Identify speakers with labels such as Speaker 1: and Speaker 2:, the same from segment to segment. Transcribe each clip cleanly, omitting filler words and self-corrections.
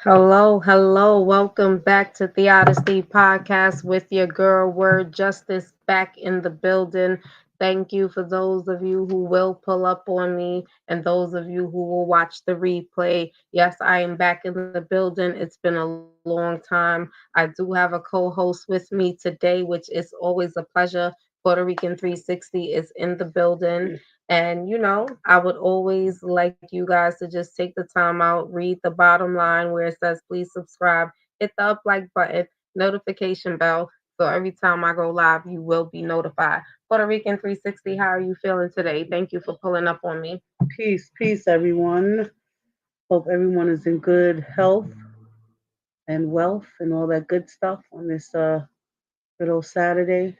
Speaker 1: Hello, hello. Welcome back to the Odyssey Podcast with your girl Word Justice back in the building. Thank you for those of you who will pull up on me and those of you who will watch the replay. Yes, I am back in the building. It's been a long time. I do have a co-host with me today, which is always a pleasure. Puerto Rican 360 is in the building. And, I would always like you guys to just take the time out, read the bottom line where it says, please subscribe, hit the up like button, notification bell. So every time I go live, you will be notified. Puerto Rican 360, how are you feeling today? Thank you for pulling up on me.
Speaker 2: Peace, peace, everyone. Hope everyone is in good health and wealth and all that good stuff on this good old Saturday.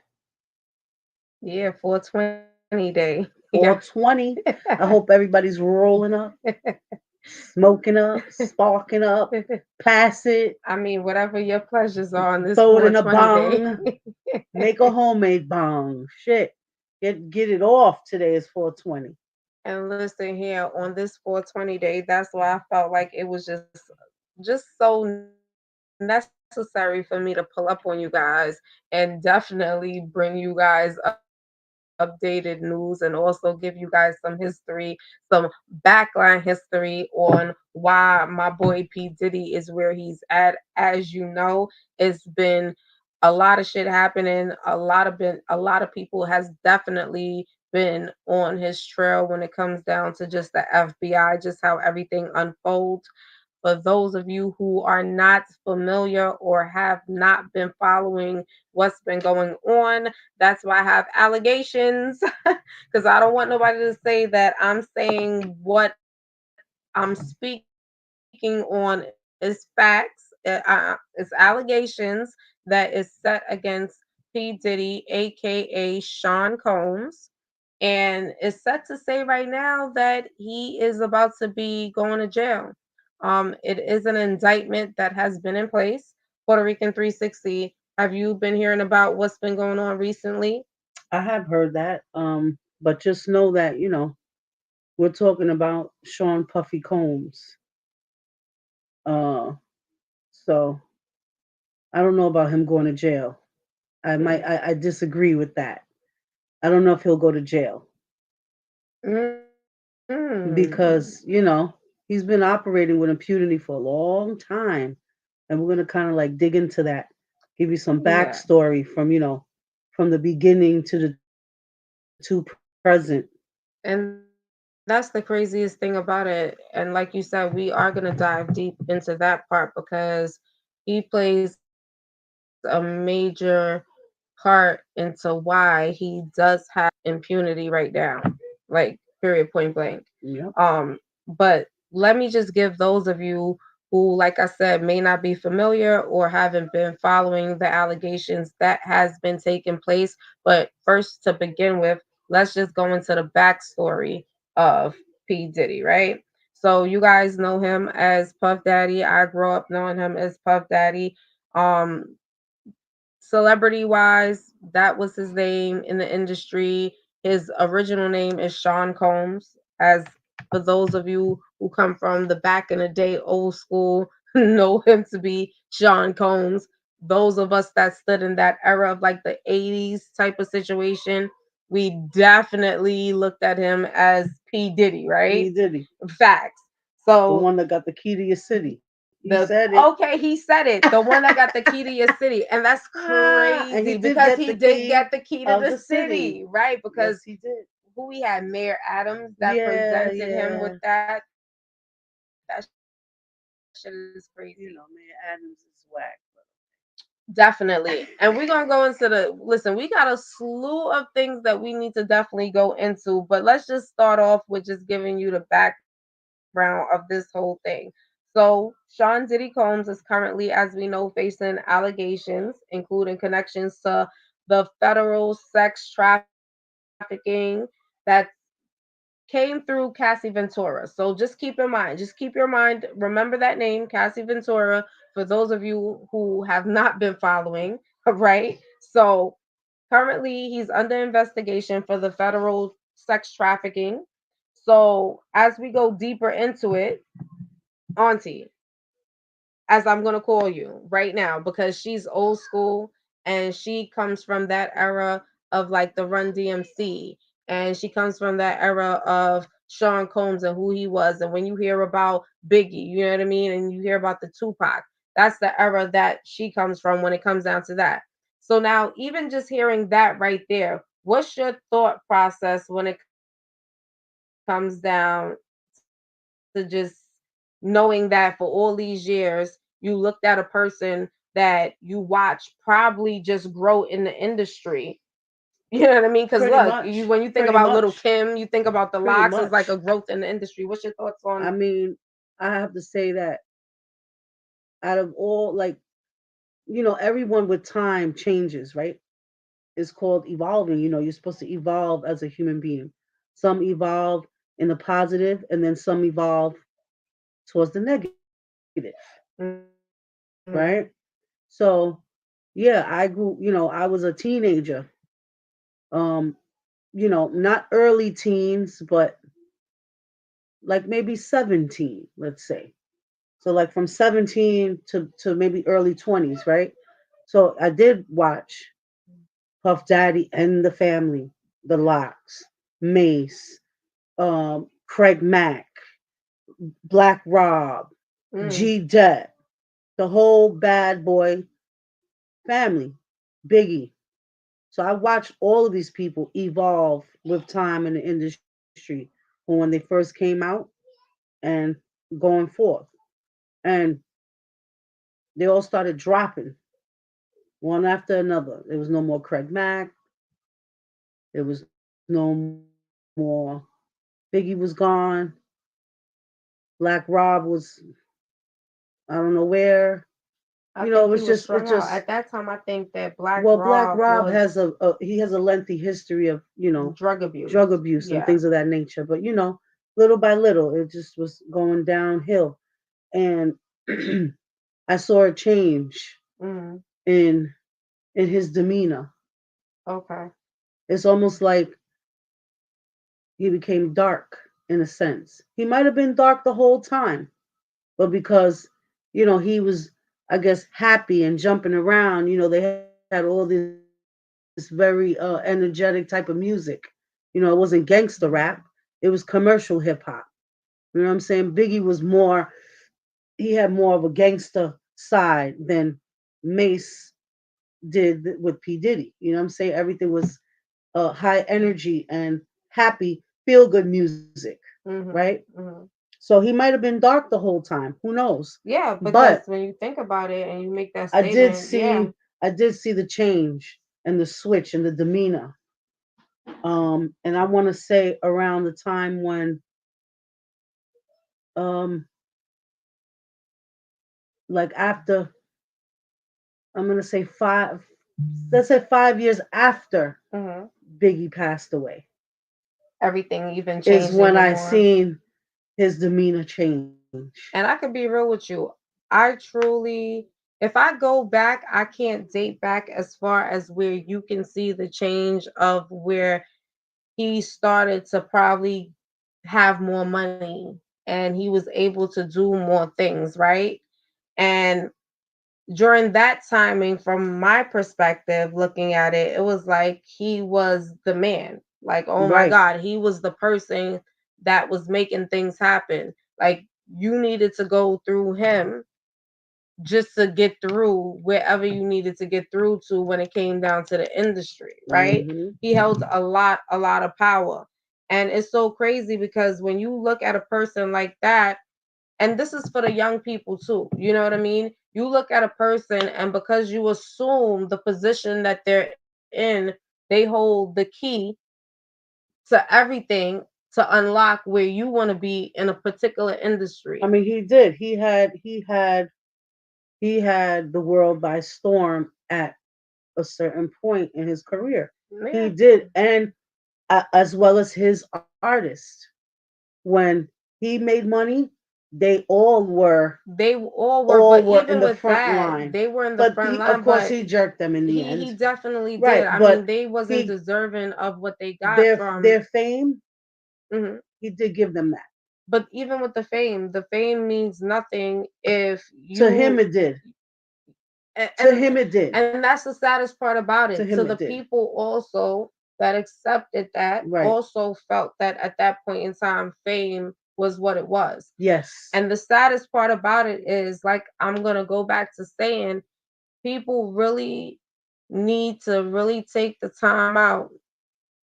Speaker 1: Yeah, 420 day. Yeah.
Speaker 2: 420. I hope everybody's rolling up, smoking up, sparking up, pass it,
Speaker 1: I mean, whatever your pleasures are on this
Speaker 2: throw it in a
Speaker 1: 420 day.
Speaker 2: bong, make a homemade bong. Shit. Get it off. Today is 420.
Speaker 1: And listen here, on this 420 day, that's why I felt like it was just so necessary for me to pull up on you guys and definitely bring you guys updated news and also give you guys some history, some backline history on why my boy P. Diddy is where he's at. As you know, it's been a lot of shit happening. A lot of people has definitely been on his trail when it comes down to just the FBI, just how everything unfolds. For those of you who are not familiar or have not been following what's been going on, that's why I have allegations because I don't want nobody to say that I'm saying what I'm speaking on is facts. It's allegations that is set against P. Diddy, aka Sean Combs. And it's set to say right now that he is about to be going to jail. It is an indictment that has been in place. Puerto Rican 360. Have you been hearing about what's been going on recently?
Speaker 2: I have heard that. But just know that, we're talking about Sean Puffy Combs. Uh, so I don't know about him going to jail. I disagree with that. I don't know if he'll go to jail
Speaker 1: Mm.
Speaker 2: because, he's been operating with impunity for a long time. And we're gonna kind of like dig into that, give you some
Speaker 1: Yeah.
Speaker 2: backstory from, from the beginning to the two present.
Speaker 1: And that's the craziest thing about it. And like you said, we are going to dive deep into that part because he plays a major part into why he does have impunity right now. Like, period, point blank.
Speaker 2: Yep.
Speaker 1: But let me just give those of you who, like I said, may not be familiar or haven't been following the allegations that has been taking place. But first, to begin with, let's just go into the backstory of P. Diddy, right? So you guys know him as Puff Daddy. I grew up knowing him as Puff Daddy. Um, Celebrity wise, that was his name in the industry. His original name is Sean Combs. As for those of you who come from the back in the day, old school, know him to be Sean Combs. Those of us that stood in that era of like the 80s type of situation, we definitely looked at him as P. Diddy, right?
Speaker 2: He did. He,
Speaker 1: Facts.
Speaker 2: the
Speaker 1: So
Speaker 2: one that got the key to your city. He
Speaker 1: the
Speaker 2: said it.
Speaker 1: okay, he said it. The one that got the key to your city, and that's
Speaker 2: And he
Speaker 1: crazy
Speaker 2: did
Speaker 1: because
Speaker 2: get
Speaker 1: he
Speaker 2: the
Speaker 1: did
Speaker 2: key
Speaker 1: get the key to
Speaker 2: of
Speaker 1: the
Speaker 2: the city.
Speaker 1: city, right?
Speaker 2: Yes,
Speaker 1: Because
Speaker 2: he did.
Speaker 1: who we had, Mayor Adams, that
Speaker 2: Yeah,
Speaker 1: presented him with
Speaker 2: yeah.
Speaker 1: that. That shit is crazy.
Speaker 2: Man, Adams is whack.
Speaker 1: Definitely. And we're gonna go into the listen, we got a slew of things that we need to definitely go into, but let's just start off with just giving you the background of this whole thing. So Sean Diddy Combs is currently, as we know, facing allegations, including connections to the federal sex trafficking that came through Cassie Ventura. So just keep in mind, remember that name, Cassie Ventura, for those of you who have not been following, right? So currently he's under investigation for the federal sex trafficking. So as we go deeper into it, Auntie, as I'm gonna call you right now, because she's old school and she comes from that era of like the Run DMC, and she comes from that era of Sean Combs and who he was. And when you hear about Biggie, you know what I mean, and you hear about the Tupac, that's the era that she comes from when it comes down to that. So now, even just hearing that right there, what's your thought process when it comes down to just knowing that for all these years you looked at a person that you watch probably just grow in the industry? You know what I mean? Because look, when you think about
Speaker 2: Pretty
Speaker 1: Little
Speaker 2: much.
Speaker 1: Kim, you think
Speaker 2: Pretty
Speaker 1: about the
Speaker 2: much.
Speaker 1: Locks as like a growth in
Speaker 2: Pretty
Speaker 1: the industry.
Speaker 2: much.
Speaker 1: What's your thoughts on?
Speaker 2: I mean, I have to say that out of all, like, everyone with time changes, right? It's called evolving. You're supposed to evolve as a human being. Some evolve in the positive, and then some evolve towards the negative,
Speaker 1: Mm-hmm.
Speaker 2: right? So, yeah, I grew, I was a teenager. Um, not early teens, but like maybe 17, let's say. So like from 17 to maybe early 20s, right? So I did watch Puff Daddy and the Family, The Locks, Mace, Craig Mack, Black Rob,
Speaker 1: Mm.
Speaker 2: G Dep, the whole Bad Boy family, Biggie. So I watched all of these people evolve with time in the industry from when they first came out and going forth. And they all started dropping one after another. There was no more Craig Mack. There was no more. Biggie was gone. Black Rob was, I don't know where.
Speaker 1: I
Speaker 2: It
Speaker 1: think
Speaker 2: was
Speaker 1: he was
Speaker 2: just, it
Speaker 1: strung out
Speaker 2: just.
Speaker 1: at that time. I think that Black
Speaker 2: Well, Black
Speaker 1: Rob
Speaker 2: Rob
Speaker 1: was
Speaker 2: has he has a lengthy history of
Speaker 1: drug
Speaker 2: drug
Speaker 1: abuse.
Speaker 2: abuse and
Speaker 1: Yeah.
Speaker 2: things of that nature. But little by little, it just was going downhill, and I saw a change
Speaker 1: Mm.
Speaker 2: in his demeanor.
Speaker 1: Okay.
Speaker 2: It's almost like he became dark in a sense. He might have been dark the whole time, but because he was, I guess, happy and jumping around. They had all this very energetic type of music. It wasn't gangster rap. It was commercial hip hop. You know what I'm saying? Biggie was more. He had more of a gangster side than Mace did with P Diddy. You know what I'm saying? Everything was high energy and happy, feel good music, right?
Speaker 1: Mhm. Mhm.
Speaker 2: So he might have been dark the whole time. Who knows?
Speaker 1: Yeah,
Speaker 2: But
Speaker 1: because when you think about it and you make that
Speaker 2: I did
Speaker 1: statement, yeah.
Speaker 2: see I did see the change and the switch and the demeanor. And I want to say around the time when um like after, I'm gonna say five, let's say 5 years after
Speaker 1: Mhm.
Speaker 2: Biggie passed away,
Speaker 1: Everything even
Speaker 2: is
Speaker 1: changed
Speaker 2: when
Speaker 1: even
Speaker 2: I
Speaker 1: more.
Speaker 2: seen his demeanor change.
Speaker 1: And I could be real with you. I truly, if I go back, I can't date back as far as where you can see the change of where he started to probably have more money and he was able to do more things, right? And during that timing, from my perspective, looking at it, it was like he was the man. Like, oh my
Speaker 2: Right.
Speaker 1: God, he was the person that was making things happen. Like, you needed to go through him just to get through wherever you needed to get through to when it came down to the industry, right?
Speaker 2: Hmm.
Speaker 1: He held a lot of power. And it's so crazy because when you look at a person like that, and this is for the young people too, you know what I mean? You look at a person, and because you assume the position that they're in, they hold the key to everything to unlock where you want to be in a particular
Speaker 2: I
Speaker 1: industry.
Speaker 2: mean, he did. He had the world by storm at a certain point in his career. He
Speaker 1: Yeah.
Speaker 2: did, and as well as his artists. When he made money, they
Speaker 1: They all were,
Speaker 2: all
Speaker 1: but
Speaker 2: were in
Speaker 1: even
Speaker 2: the
Speaker 1: with
Speaker 2: front
Speaker 1: that,
Speaker 2: line.
Speaker 1: they were in the
Speaker 2: But
Speaker 1: front
Speaker 2: of
Speaker 1: line,
Speaker 2: course,
Speaker 1: but
Speaker 2: he jerked them in the
Speaker 1: he
Speaker 2: end,
Speaker 1: definitely did.
Speaker 2: right?
Speaker 1: I mean,
Speaker 2: But
Speaker 1: they wasn't
Speaker 2: he
Speaker 1: deserving of what they got
Speaker 2: their
Speaker 1: from.
Speaker 2: their fame,
Speaker 1: Mhm.
Speaker 2: he did give them that.
Speaker 1: but even with the fame means nothing if
Speaker 2: To him
Speaker 1: you
Speaker 2: it did. To
Speaker 1: and
Speaker 2: him it did.
Speaker 1: and that's the saddest part about
Speaker 2: To
Speaker 1: it.
Speaker 2: him
Speaker 1: To
Speaker 2: it
Speaker 1: the
Speaker 2: did.
Speaker 1: people also that accepted that
Speaker 2: Right.
Speaker 1: also felt that at that point in time fame was what it was.
Speaker 2: Yes.
Speaker 1: And the saddest part about it is, like, I'm going to go back to saying, people really need to really take the time out.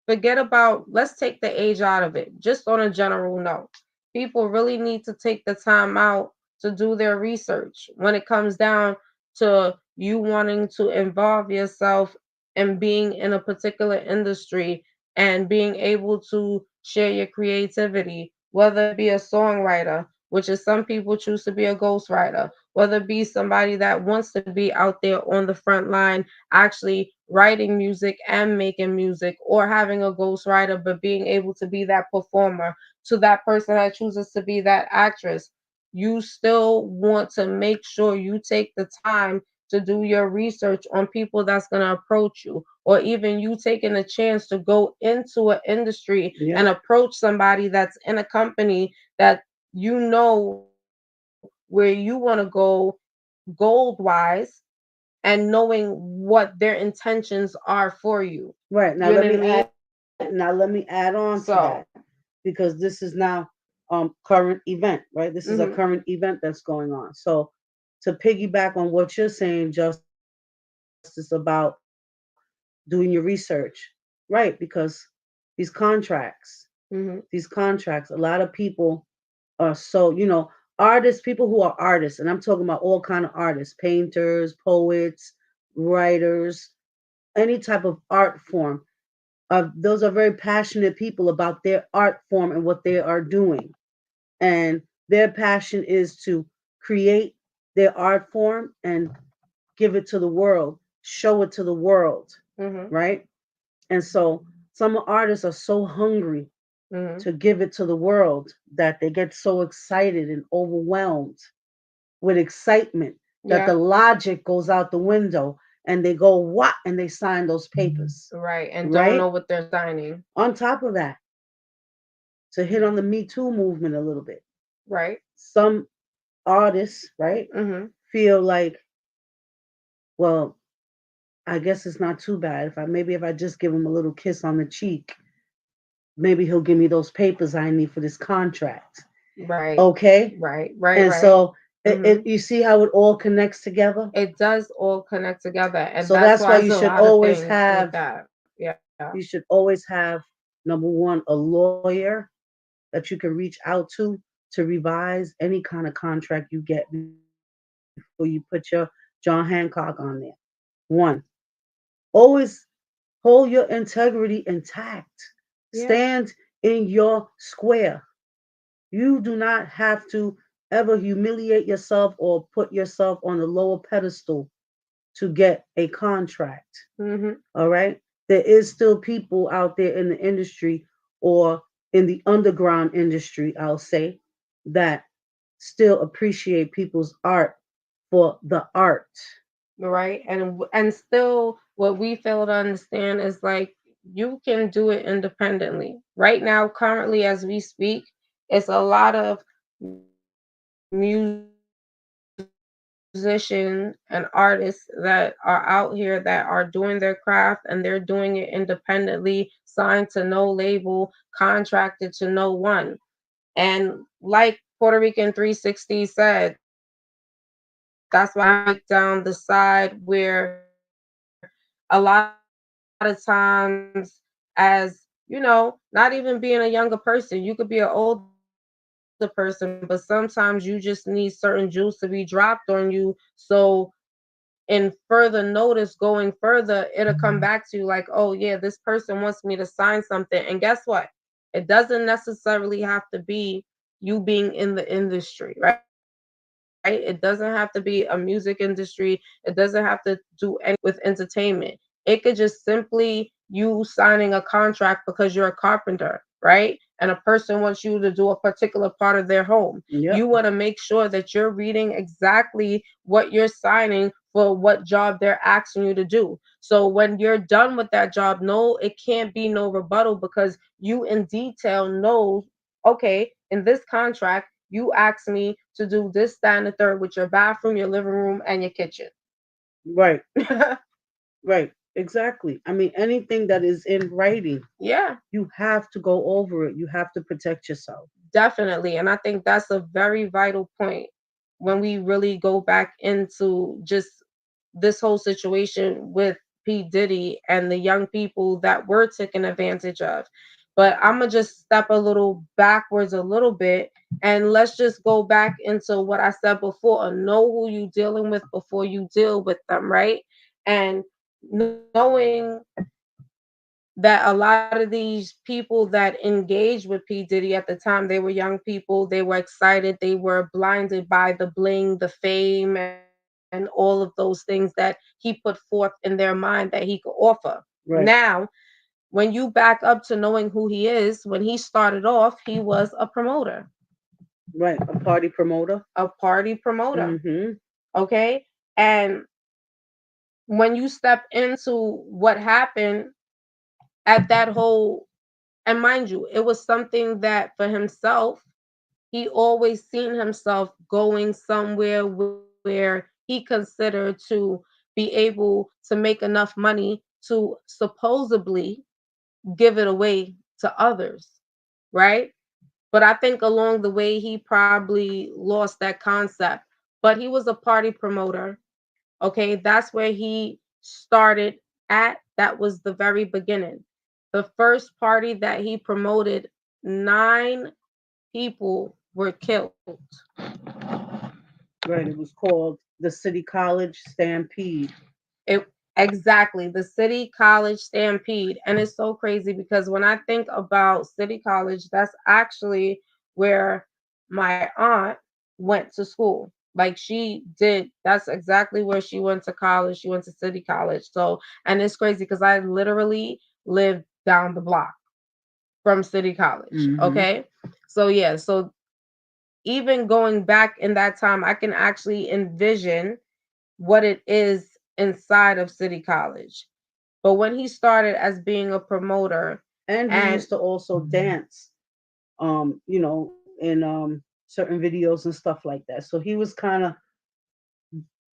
Speaker 1: Forget about, let's take the age out of it, just on a general note. People really need to take the time out to do their research when it comes down to you wanting to involve yourself and being in a particular industry and being able to share your creativity, whether it be a songwriter, which is some people choose to be a ghostwriter, whether it be somebody that wants to be out there on the front line actually writing music and making music, or having a ghostwriter but being able to be that performer, to that person that chooses to be that actress. You still want to make sure you take the time to do your research on people that's going to approach you, or even you taking a chance to go into an industry
Speaker 2: Yep.
Speaker 1: and approach somebody that's in a company that you know where you want to go gold wise, and knowing what their intentions are for you.
Speaker 2: Right.
Speaker 1: You
Speaker 2: Now
Speaker 1: know
Speaker 2: let
Speaker 1: what I
Speaker 2: me
Speaker 1: mean?
Speaker 2: add now let me add on to
Speaker 1: So,
Speaker 2: that, because this is now current event, right? This is a
Speaker 1: mhm,
Speaker 2: current event that's going on. So to piggyback on what you're saying, Justice, about doing your research, right? Because these
Speaker 1: mhm,
Speaker 2: contracts, a lot of people are so, artists, people who are artists, and I'm talking about all kind of artists, painters, poets, writers, any type of art form. Those are very passionate people about their art form and what they are doing. And their passion is to create their art form and give it to the world, show it to the world,
Speaker 1: mhm,
Speaker 2: right? And so some artists are so hungry
Speaker 1: mhm.
Speaker 2: to give it to the world that they get so excited and overwhelmed with excitement that the
Speaker 1: Yeah,
Speaker 2: logic goes out the window, and they go, what? And they sign those papers,
Speaker 1: right. And don't
Speaker 2: right?
Speaker 1: know what they're signing.
Speaker 2: On top of that, to hit on the Me Too movement a little bit,
Speaker 1: Right.
Speaker 2: some artists, right,
Speaker 1: Mhm.
Speaker 2: feel like, well, I guess it's not too bad if I just give him a little kiss on the cheek, maybe he'll give me those papers I need for this contract.
Speaker 1: Right.
Speaker 2: Okay?
Speaker 1: Right. Right.
Speaker 2: And
Speaker 1: Right.
Speaker 2: so
Speaker 1: Mhm.
Speaker 2: you see how it all connects together?
Speaker 1: It does all connect together, and
Speaker 2: So
Speaker 1: that's
Speaker 2: that's
Speaker 1: why
Speaker 2: why
Speaker 1: it's a lot of things with that. Yeah.
Speaker 2: you should always have, number one, a lawyer that you can reach out to revise any kind of contract you get before you put your John Hancock on there. One, always hold your integrity intact.
Speaker 1: Yeah.
Speaker 2: Stand in your square. You do not have to ever humiliate yourself or put yourself on a lower pedestal to get a contract.
Speaker 1: Mhm.
Speaker 2: All right. There is still people out there in the industry, or in the underground industry, I'll say, that still appreciate people's art for the art.
Speaker 1: Right. And still what we fail to understand is, like, you can do it independently. Right now, currently as we speak, it's a lot of musicians and artists that are out here that are doing their craft, and they're doing it independently, signed to no label, contracted to no one. And like Puerto Rican 360 said, that's why I break down the side where a lot of times, as not even being a younger person, you could be an older person, but sometimes you just need certain jewels to be dropped on you. So in further notice going further, it'll come back to you like, oh yeah, this person wants me to sign something. And guess what? It doesn't necessarily have to be you being in the industry, right? It doesn't have to be a music industry. It doesn't have to do anything with entertainment. It could just simply you signing a contract because you're a carpenter, right? And a person wants you to do a particular part of their home. You want to make sure that you're
Speaker 2: Yep.
Speaker 1: reading exactly what you're signing for what job they're asking you to do. So when you're done with that job, no, it can't be no rebuttal, because you in detail know, okay, it's in this contract, you asked me to do this, that, and the third with your bathroom, your living room, and your kitchen.
Speaker 2: Right. Right. Exactly. I mean, anything that is in writing,
Speaker 1: Yeah,
Speaker 2: you have to go over it. You have to protect yourself.
Speaker 1: definitely. And I think that's a very vital point when we really go back into just this whole situation with P. Diddy and the young people that were taken advantage of. But I'm going to just step a little backwards a little bit, and let's just go back into what I said before. Know who you dealing with before you deal with them, right? And knowing that a lot of these people that engaged with P. Diddy at the time, they were young people, they were excited, they were blinded by the bling, the fame, and all of those things that he put forth in their mind that he could offer.
Speaker 2: Right.
Speaker 1: Now, when you back up to knowing who he is, when he started off, he was a promoter,
Speaker 2: Right. A party promoter.
Speaker 1: a party promoter.
Speaker 2: Mm-hmm.
Speaker 1: Okay. And when you step into what happened at that whole, and mind you, it was something that for himself, he always seen himself going somewhere where he considered to be able to make enough money to supposedly give it away to others, right? But I think along the way, he probably lost that concept. But he was a party promoter. Okay. That's where he started at. That was the very beginning. The first party that he promoted, 9 people were killed.
Speaker 2: Right. It was called the City College Stampede.
Speaker 1: It exactly the City College Stampede. And it's so crazy because when I think about City College, that's actually where my aunt went to school. Like she did, that's exactly where she went to college. She went to City College. So, and it's crazy because I literally lived down the block from City College.
Speaker 2: Mm-hmm.
Speaker 1: Okay. So, yeah. So, even going back in that time, I can actually envision what it is inside of City College. But when he started as being a promoter,
Speaker 2: And he
Speaker 1: and
Speaker 2: used to also dance, in certain videos and stuff like that. So he was kind of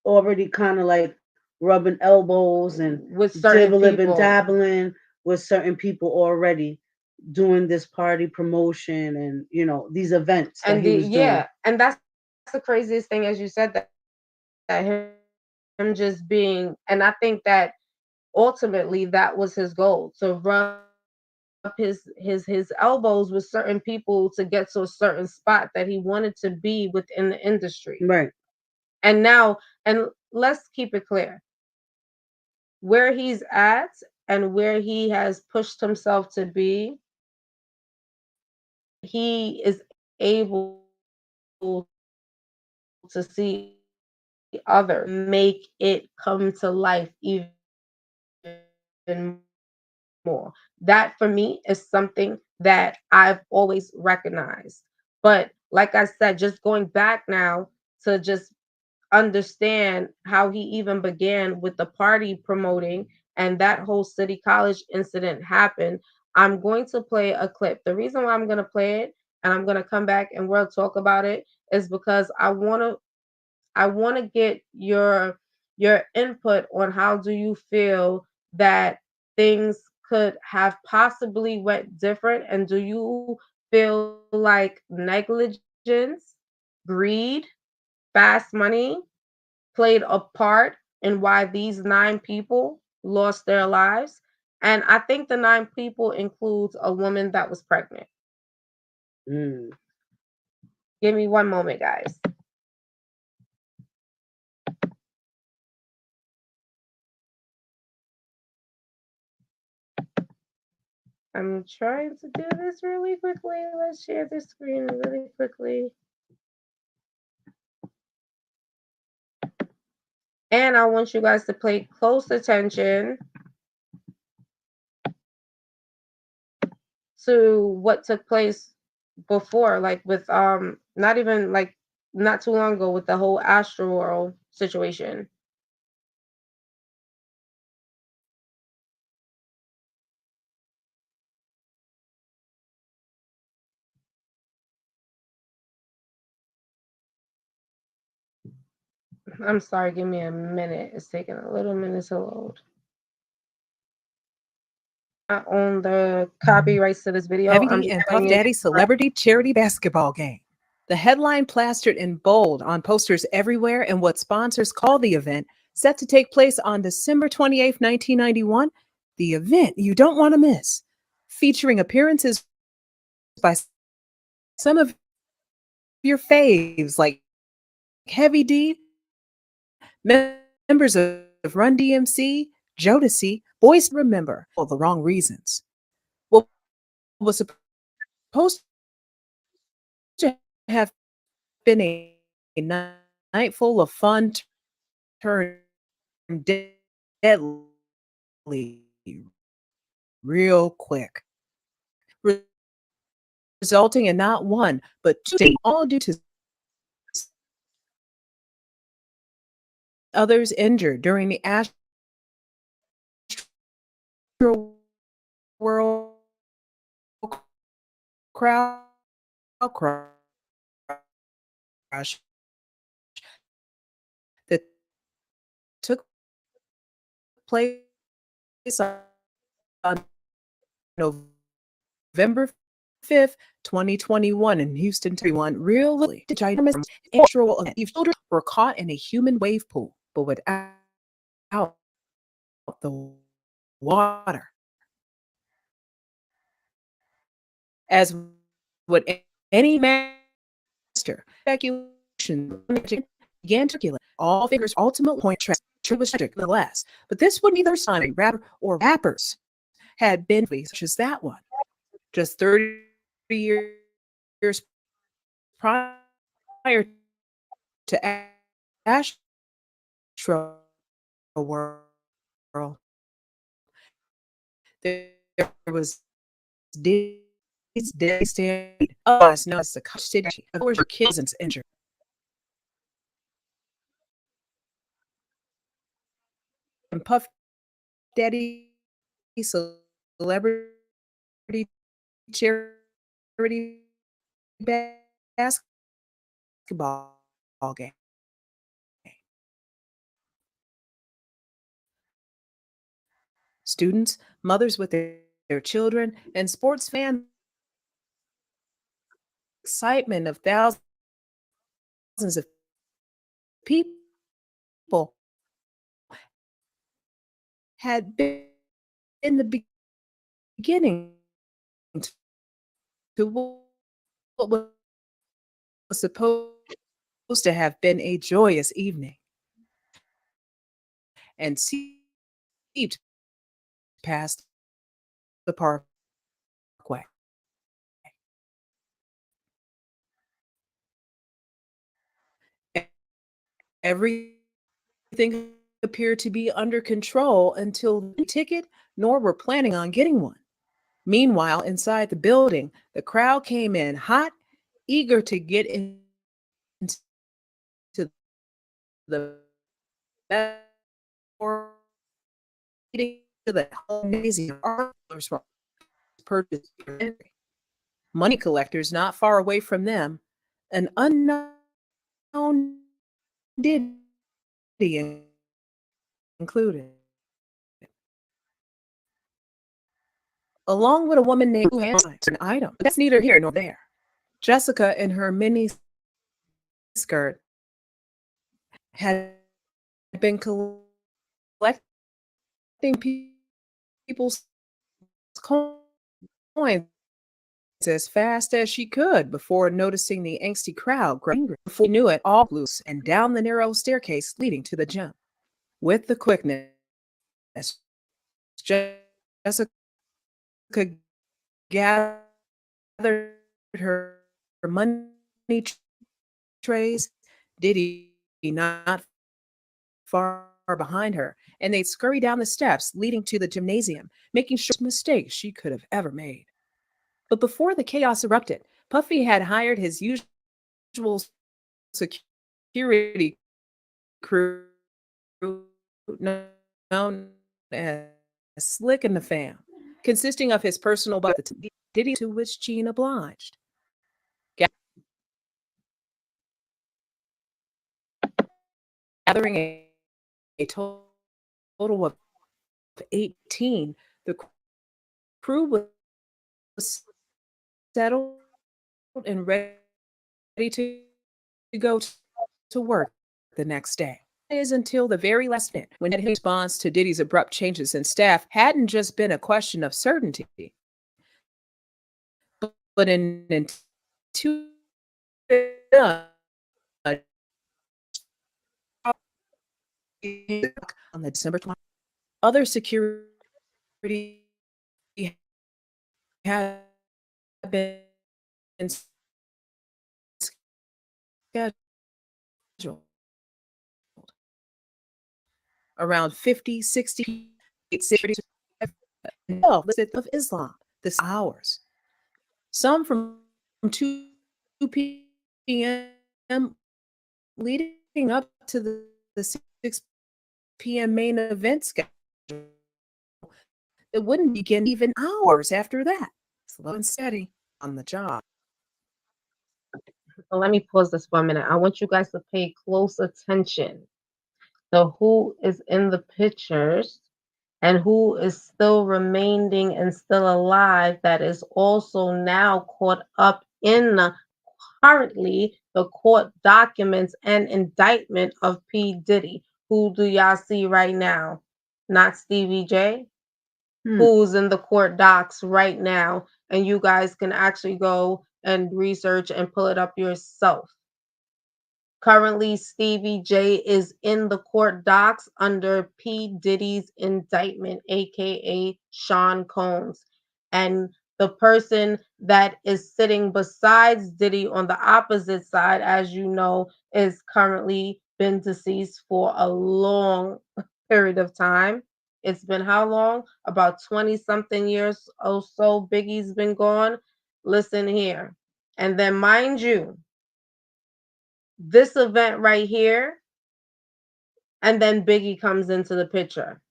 Speaker 2: already kind of like rubbing elbows and
Speaker 1: with certain
Speaker 2: dibbling
Speaker 1: people,
Speaker 2: dabbling with certain people already doing this party promotion and these events that
Speaker 1: and
Speaker 2: he
Speaker 1: the
Speaker 2: was doing.
Speaker 1: yeah, and that's the craziest thing, as you said, that him just being, and I think that ultimately that was his goal, to rub his elbows with certain people to get to a certain spot that he wanted to be within the industry.
Speaker 2: Right.
Speaker 1: And now, and let's keep it clear, where he's at and where he has pushed himself to be, he is able to see others make it come to life even more. That for me is something that I've always recognized. But like I said, just going back now to just understand how he even began with the party promoting and that whole City College incident happened. I'm going to play a clip. The reason why I'm going to play it and I'm going to come back and we'll talk about it is because I want to get your input on how do you feel that things could have possibly went different, and do you feel like negligence, greed, fast money played a part in why these 9 people lost their lives? And I think the 9 people includes a woman that was pregnant.
Speaker 2: Mm.
Speaker 1: Give me one moment, guys. I'm trying to do this really quickly. Let's share this screen really quickly. And I want you guys to pay close attention to what took place before, like with not even like not too long ago with the whole Astro World situation. I'm sorry, give me a minute. It's taking a little minute to load. I own the copyrights to this video.
Speaker 3: Heavy
Speaker 1: I'm
Speaker 3: D
Speaker 1: just
Speaker 3: and Puff
Speaker 1: bringing
Speaker 3: Daddy
Speaker 1: it correct.
Speaker 3: celebrity charity basketball game. The headline plastered in bold on posters everywhere and what sponsors call the event, set to take place on December 28th, 1991. The event you don't want to miss, featuring appearances by some of your faves like Heavy D, members of Run DMC, Jodeci, Boys Remember, all the wrong reasons. What was supposed to have been a night full of fun turned deadly real quick, resulting in not one, but two all due to others injured during the World crowd crash that took place on November 5th, 2021 in Houston, Texas. Everyone real ginormous and children were caught in a human wave pool, but without the water. As would any master, speculation began to circulate. All figures ultimately point true was tragic nonetheless. But this wouldn't be the first time a rapper or rappers had been such as that one. Just 30 years prior to Astro World, there was devastating, otherwise known as the College City, of course, your kids injured. And Puff Daddy Celebrity Charity Basketball Game. Students, mothers with their children, and sports fans alike, the excitement of thousands of people had been the beginning to what was supposed to have been a joyous evening and seeped past the parkway. Everything appeared to be under control until they ticket nor were planning on getting one. Meanwhile, inside the building, the crowd came in hot, eager to get into the basketball leading to the gymnasium. Articles were purchased for entry. Money collectors not far away from them, an unknown Diddy included. Along with a woman named Lou Hands an item. But that's neither here nor there. Jessica, in her mini skirt, had been collecting people's coins as fast as she could before noticing the angsty crowd growing angry. Before she knew it, all loose and down the narrow staircase leading to the gym. With the quickness, Jessica gathered her money trays, Diddy not far behind her, and they'd scurry down the steps leading to the gymnasium, making sure she made the biggest mistake she could have ever made. But before the chaos erupted, Puffy had hired his usual security crew known as Slick and the Fam, consisting of his personal bodyguard, Diddy, to which Gene obliged. Gathered 3 of his gathering a total of 18, the crew was settled and ready to go to work the next day. That is until the very last minute, when Ed Hill's response to Diddy's abrupt changes in staff hadn't just been a question of certainty, but an intuitive nudge on the December 20th. Other security had been scheduled around 50, 60 cities listed of Islam, this hours. Some from 2 p.m. leading up to the 6 p.m. main event schedule that wouldn't begin even hours after that. Slow and steady on the job.
Speaker 1: Let me pause this for a minute. I want you guys to pay close attention to who is in the pictures and who is still remaining and still alive that is also now caught up in currently the court documents and indictment of P. Diddy. Who do y'all see right now? Not Stevie J. Who's in the court docs right now? And you guys can actually go and research and pull it up yourself. Currently, Stevie J is in the court docs under P. Diddy's indictment, aka Sean Combs. And the person that is sitting besides Diddy on the opposite side, as you know, is currently been deceased for a long period of time. It's been how long? About 20 something years or so Biggie's been gone. Listen here. And then, mind you, this event right here, and then Biggie comes into the picture.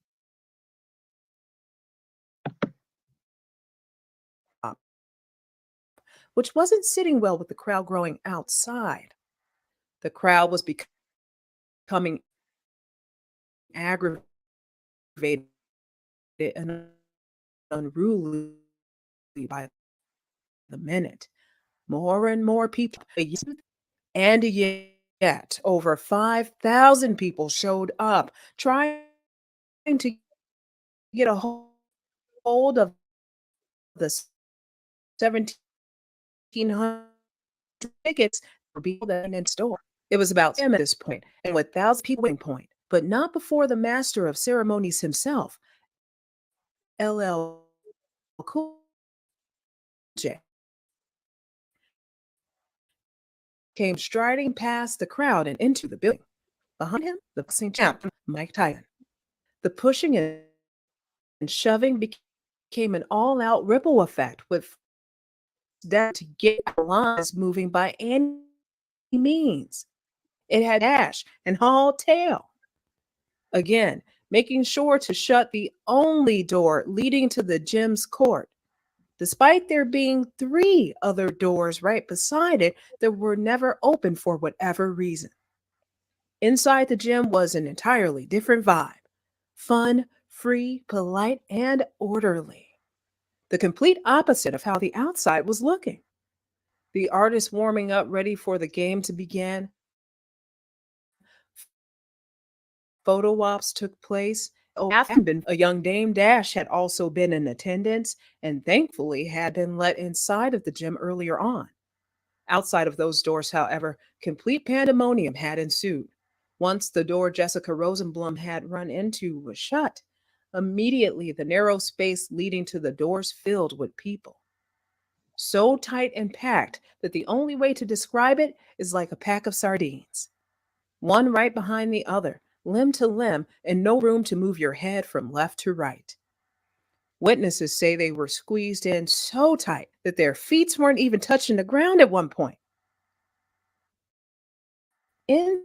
Speaker 3: Which wasn't sitting well with the crowd growing outside. The crowd was becoming aggravated and unruly by the minute. More and more people, and yet over 5,000 people showed up trying to get a hold of the 1,700 tickets for people that in store. It was about him at this point, and with thousands of people waiting point, but not before the master of ceremonies himself, LL Cool J, came striding past the crowd and into the building. Behind him, the boxing champ, Mike Tyson. The pushing and shoving became an all-out ripple effect, with that to get the lines moving by any means. It had dash and haul tail. Again, making sure to shut the only door leading to the gym's court, despite there being 3 other doors right beside it that were never open for whatever reason. Inside the gym was an entirely different vibe: fun, free, polite, and orderly. The complete opposite of how the outside was looking. The artists warming up ready for the game to begin. Photo ops took place. A young Dame Dash had also been in attendance and thankfully had been let inside of the gym earlier on. Outside of those doors, however, complete pandemonium had ensued. Once the door Jessica Rosenblum had run into was shut, immediately the narrow space leading to the doors filled with people. So tight and packed that the only way to describe it is like a pack of sardines. One right behind the other, limb to limb, and no room to move your head from left to right. Witnesses say they were squeezed in so tight that their feet weren't even touching the ground at one point. Inside,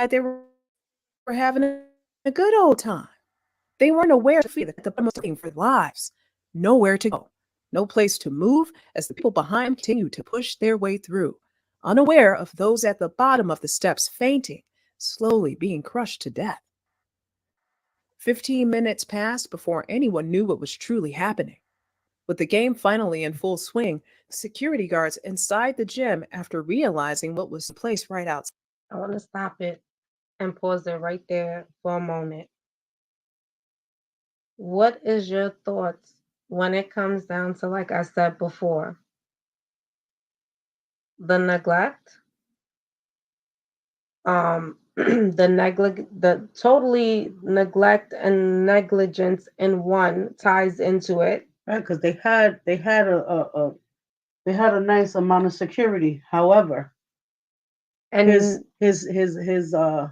Speaker 3: they were having a good old time. They weren't aware of the fear that the was looking for their lives. Nowhere to go, no place to move as the people behind continued to push their way through. unaware of those at the bottom of the steps fainting, slowly being crushed to death. 15 minutes passed before anyone knew what was truly happening. With the game finally in full swing, security guards inside the gym, after realizing what was in place right outside,
Speaker 1: I want to stop it and pause it right there for a moment. What is your thoughts when it comes down to, like I said before, the neglect, the totally neglect and negligence in one ties into it,
Speaker 2: right? Because they had a nice amount of security. However, his
Speaker 1: and
Speaker 2: his his his uh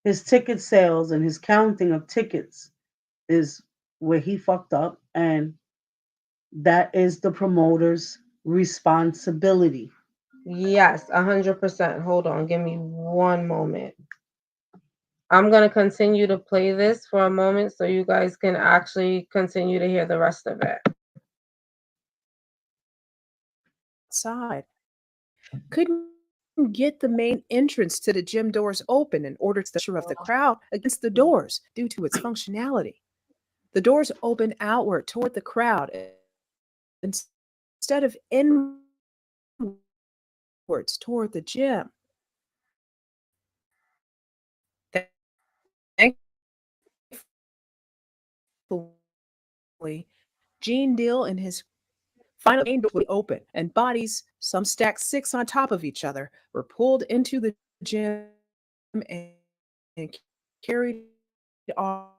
Speaker 2: his ticket sales and his counting of tickets is where he fucked up, and that is the promoter's responsibility.
Speaker 1: yes, 100%. Hold on, give me one moment. I'm going to continue to play this for a moment so you guys can actually continue to hear the rest of it.
Speaker 3: couldn't get the main entrance to the gym doors open in order to pressure of the crowd against the doors due to its functionality. The doors open outward toward the crowd instead of inwards toward the gym. Thankfully, Gene Deal and his final main doors would open, and bodies, some stacked 6 on top of each other, were pulled into the gym and carried off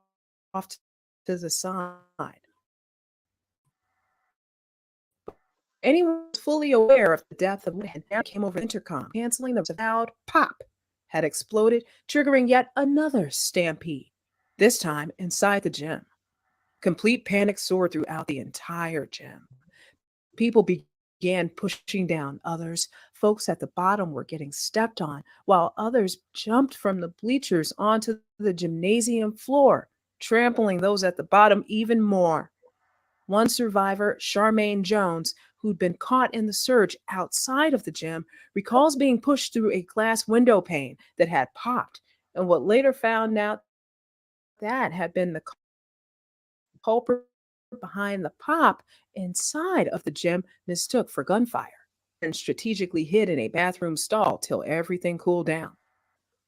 Speaker 3: to the side. Anyone who was fully aware of the death of Wood had now came over the intercom, canceling the loud pop had exploded, triggering yet another stampede, this time inside the gym. Complete panic soared throughout the entire gym. People began pushing down others. Folks at the bottom were getting stepped on, while others jumped from the bleachers onto the gymnasium floor, trampling those at the bottom even more. One survivor, Charmaine Jones, who'd been caught in the surge outside of the gym, recalls being pushed through a glass window pane that had popped, and what later found out that had been the culprit behind the pop inside of the gym mistook for gunfire. She then strategically hid in a bathroom stall till everything cooled down.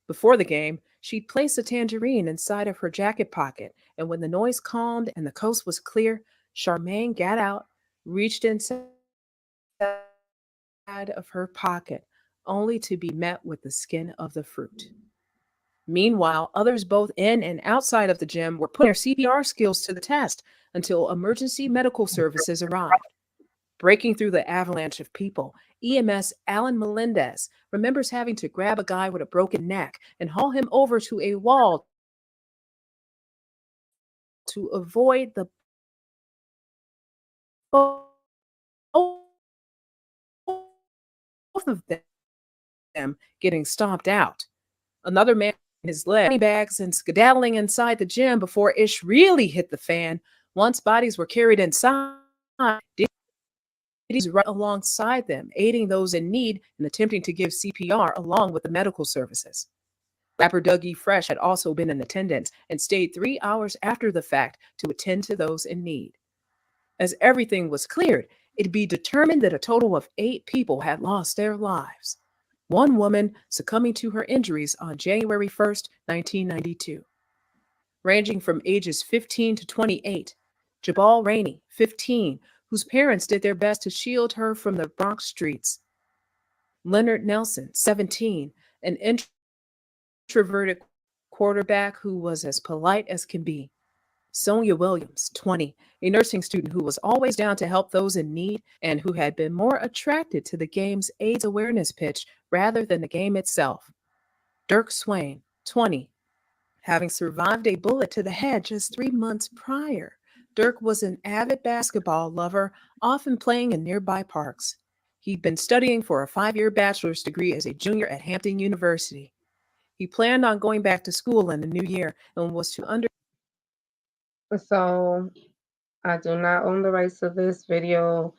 Speaker 3: Before the game, she'd placed a tangerine inside of her jacket pocket, and when the noise calmed and the coast was clear, Charmaine got out, reached inside of her pocket, only to be met with the skin of the fruit. Meanwhile, others both in and outside of the gym were putting their CPR skills to the test until emergency medical services arrived. Breaking through the avalanche of people, EMS Alan Melendez remembers having to grab a guy with a broken neck and haul him over to a wall to avoid the both of them getting stomped out. Another man in his legs had also been in attendance and stayed 3 hours after the fact to attend to those in need and attempting to give CPR along with the medical services. Packing bags and skedaddling inside the gym before Ish really hit the fan. Once bodies were carried inside, deputies right alongside them, aiding those in need and attempting to give CPR along with the medical services. Rapper Dougie Fresh had also been in attendance and stayed 3 hours after the fact to attend to those in need. As everything was cleared, it'd be determined that a total of 8 people had lost their lives. One woman succumbing to her injuries on January 1st, 1992. Ranging from ages 15 to 28, Jabal Rainey, 15, whose parents did their best to shield her from the Bronx streets. Leonard Nelson, 17, an introverted quarterback who was as polite as can be. Sonia Williams, 20, a nursing student who was always down to help those in need and who had been more attracted to the game's AIDS awareness pitch rather than the game itself. Dirk Swain, 20, having survived a bullet to the head just 3 months prior. Dirk was an avid basketball lover, often playing in nearby parks. He'd been studying for a 5 year bachelor's degree as a junior at Hampton University. He planned on going back to school in the new year and was to under.
Speaker 1: So I do not own the rights to this video.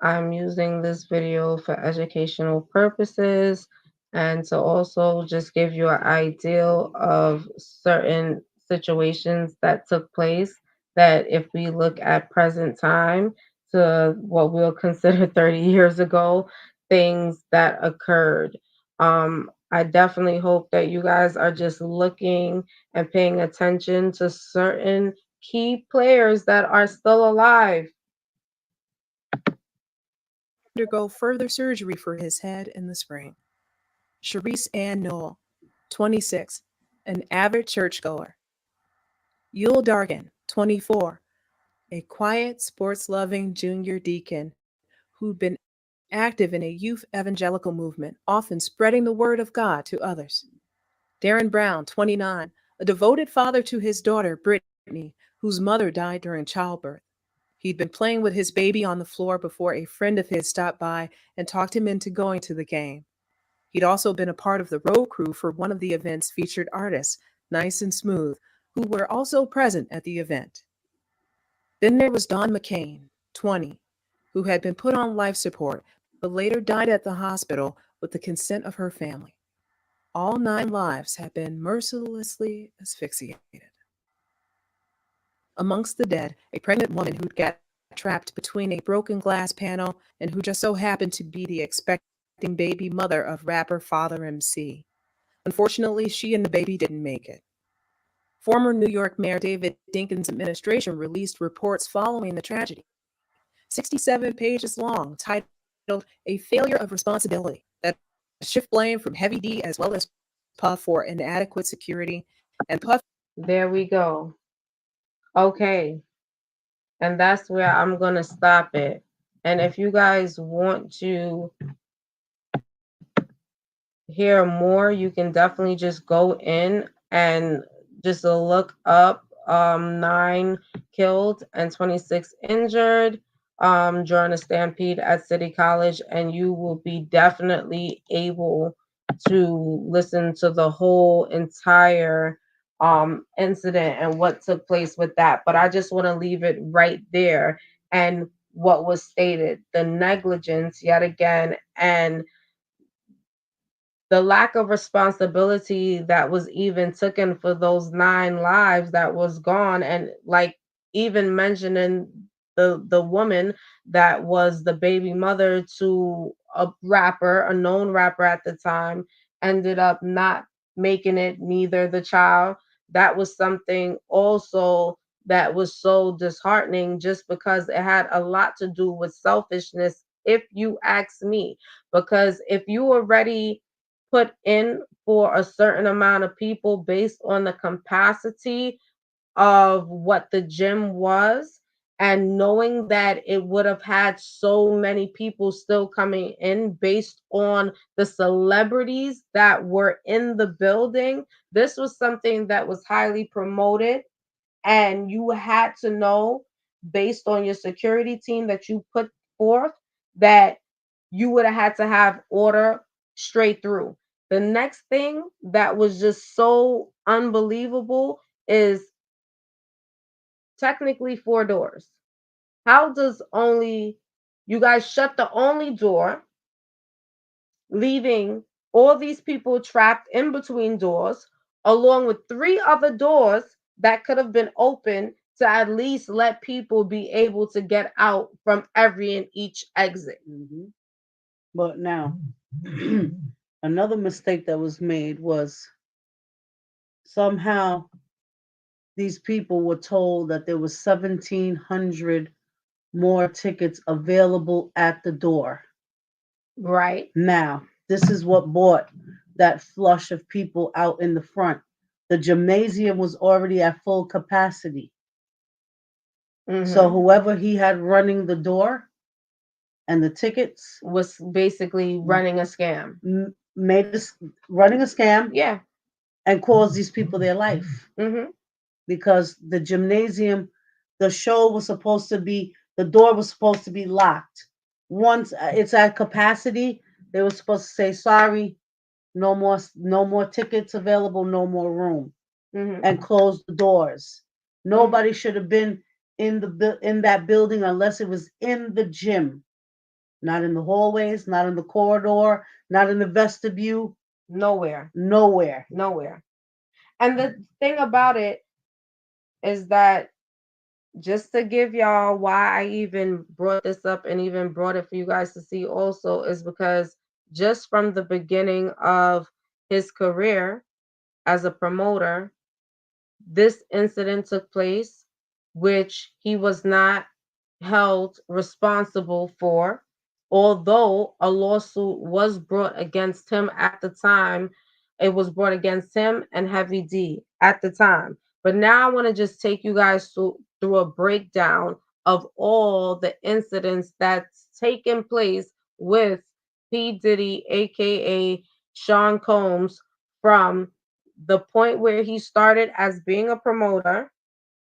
Speaker 1: I'm using this video for educational purposes and to also just give you an idea of certain situations that took place that if we look at present time to what we'll consider 30 years ago, things that occurred. I definitely hope that you guys are just looking and paying attention to certain key players that are still alive.
Speaker 3: Undergo further surgery for his head in the spring. Sharice Ann Noel, 26, an avid churchgoer. Yule Dargan, 24, a quiet, sports loving junior deacon who'd been active in a youth evangelical movement, often spreading the word of God to others. Darren Brown, 29, a devoted father to his daughter, Brittany, whose mother died during childbirth. He'd been playing with his baby on the floor before a friend of his stopped by and talked him into going to the game. He'd also been a part of the road crew for one of the event's featured artists, Nice and Smooth, who were also present at the event. Then there was Dawn McCain, 20, who had been put on life support but later died at the hospital with the consent of her family. All 9 lives had been mercilessly asphyxiated. Amongst the dead, a pregnant woman who'd got trapped between a broken glass panel and who just so happened to be the expecting baby mother of rapper Father MC. Unfortunately, she and the baby didn't make it. Former New York Mayor David Dinkins' administration released reports following the tragedy, 67 pages long, titled A Failure of Responsibility, that shift blame from Heavy D as well as Puff for inadequate security, and Puff
Speaker 1: There we go. Okay. And that's where I'm going to stop it. And if you guys want to hear more, you can definitely just go in and just look up 9 killed and 26 injured during a stampede at City College, and you will be definitely able to listen to the whole entire incident and what took place with that. But I just want to leave it right there and what was stated, the negligence yet again, and the lack of responsibility that was even taken for those 9 lives that was gone, and like even mentioning the woman that was the baby mother to a rapper, a known rapper at the time, ended up not making it, neither the child. That was something also that was so disheartening, just because it had a lot to do with selfishness, if you ask me. Because if you already put in for a certain amount of people based on the capacity of what the gym was, and knowing that it would have had so many people still coming in based on the celebrities that were in the building. This was something that was highly promoted, and you had to know based on your security team that you put forth that you would have had to have order straight through. The next thing that was just so unbelievable is technically 4 doors. How does only you guys shut the only door, leaving all these people trapped in between doors, along with 3 other doors that could have been open to at least let people be able to get out from every and each exit?
Speaker 2: Mhm. But now, another mistake that was made was somehow these people were told that there was 1,700 more tickets available at the door.
Speaker 1: Right.
Speaker 2: Now, this is what brought that flush of people out in the front. The gymnasium was already at full capacity. So
Speaker 1: Mm-hmm.
Speaker 2: whoever he had running the door and the tickets
Speaker 1: Was basically running a scam.
Speaker 2: made us running a scam
Speaker 1: Yeah.
Speaker 2: and caused these people their life
Speaker 1: Mm-hmm.
Speaker 2: because the gymnasium, the show was supposed to be, the door was supposed to be locked. Once it's at capacity, they were supposed to say sorry, no more tickets available, no more room,
Speaker 1: Mm-hmm.
Speaker 2: and close the doors.
Speaker 1: Mm-hmm.
Speaker 2: Nobody should have been in that building unless it was in the gym. Not in the hallways, not in the corridor, not in the vestibule,
Speaker 1: Nowhere.
Speaker 2: nowhere.
Speaker 1: Nowhere. And the thing about it is that, just to give y'all why I even brought this up and even brought it for you guys to see also, is because just from the beginning of his career as a promoter, this incident took place, which he was not held responsible for, although a lawsuit was brought against him at the time. It was brought against him and Heavy D at the time. But now I want to just take you guys through a breakdown of all the incidents that's taken place with P. Diddy, aka Sean Combs, from the point where he started as being a promoter,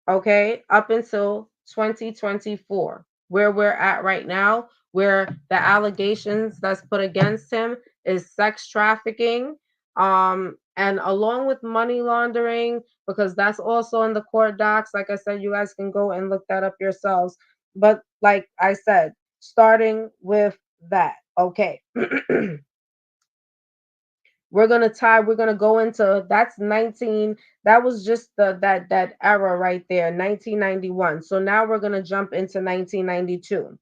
Speaker 1: okay, up until 2024, where we're at right now, where the allegations that's put against him is sex trafficking, and along with money laundering, because that's also in the court docs. Like I said, you guys can go and look that up yourselves. But like I said, starting with that, okay. We're gonna go into, that's 19, that was just that era right there, 1991. So now we're gonna jump into 1992.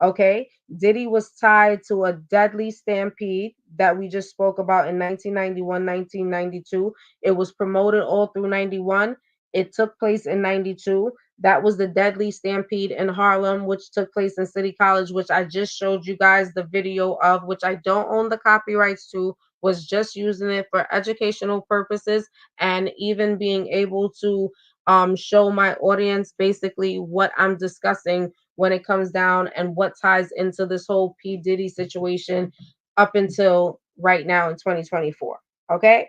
Speaker 1: Okay, Diddy was tied to a deadly stampede that we just spoke about in 1991, 1992. It was promoted all through 91. It took place in 92. That was the deadly stampede in Harlem, which took place in City College, which I just showed you guys the video of, which I don't own the copyrights to, was just using it for educational purposes and even being able to show my audience basically what I'm discussing when it comes down and what ties into this whole P. Diddy situation up until right now in 2024. Okay.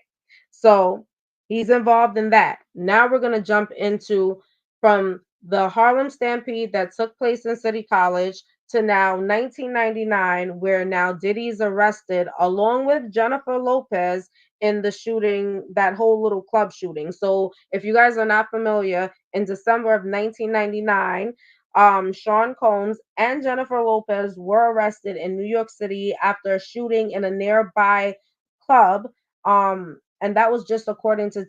Speaker 1: So he's involved in that. Now we're going to jump into, from the Harlem Stampede that took place in City College to now 1999, where now Diddy's arrested along with Jennifer Lopez in the shooting, that whole little club shooting. So if you guys are not familiar, in December of 1999, Sean Combs and Jennifer Lopez were arrested in New York City after a shooting in a nearby club. And that was just according to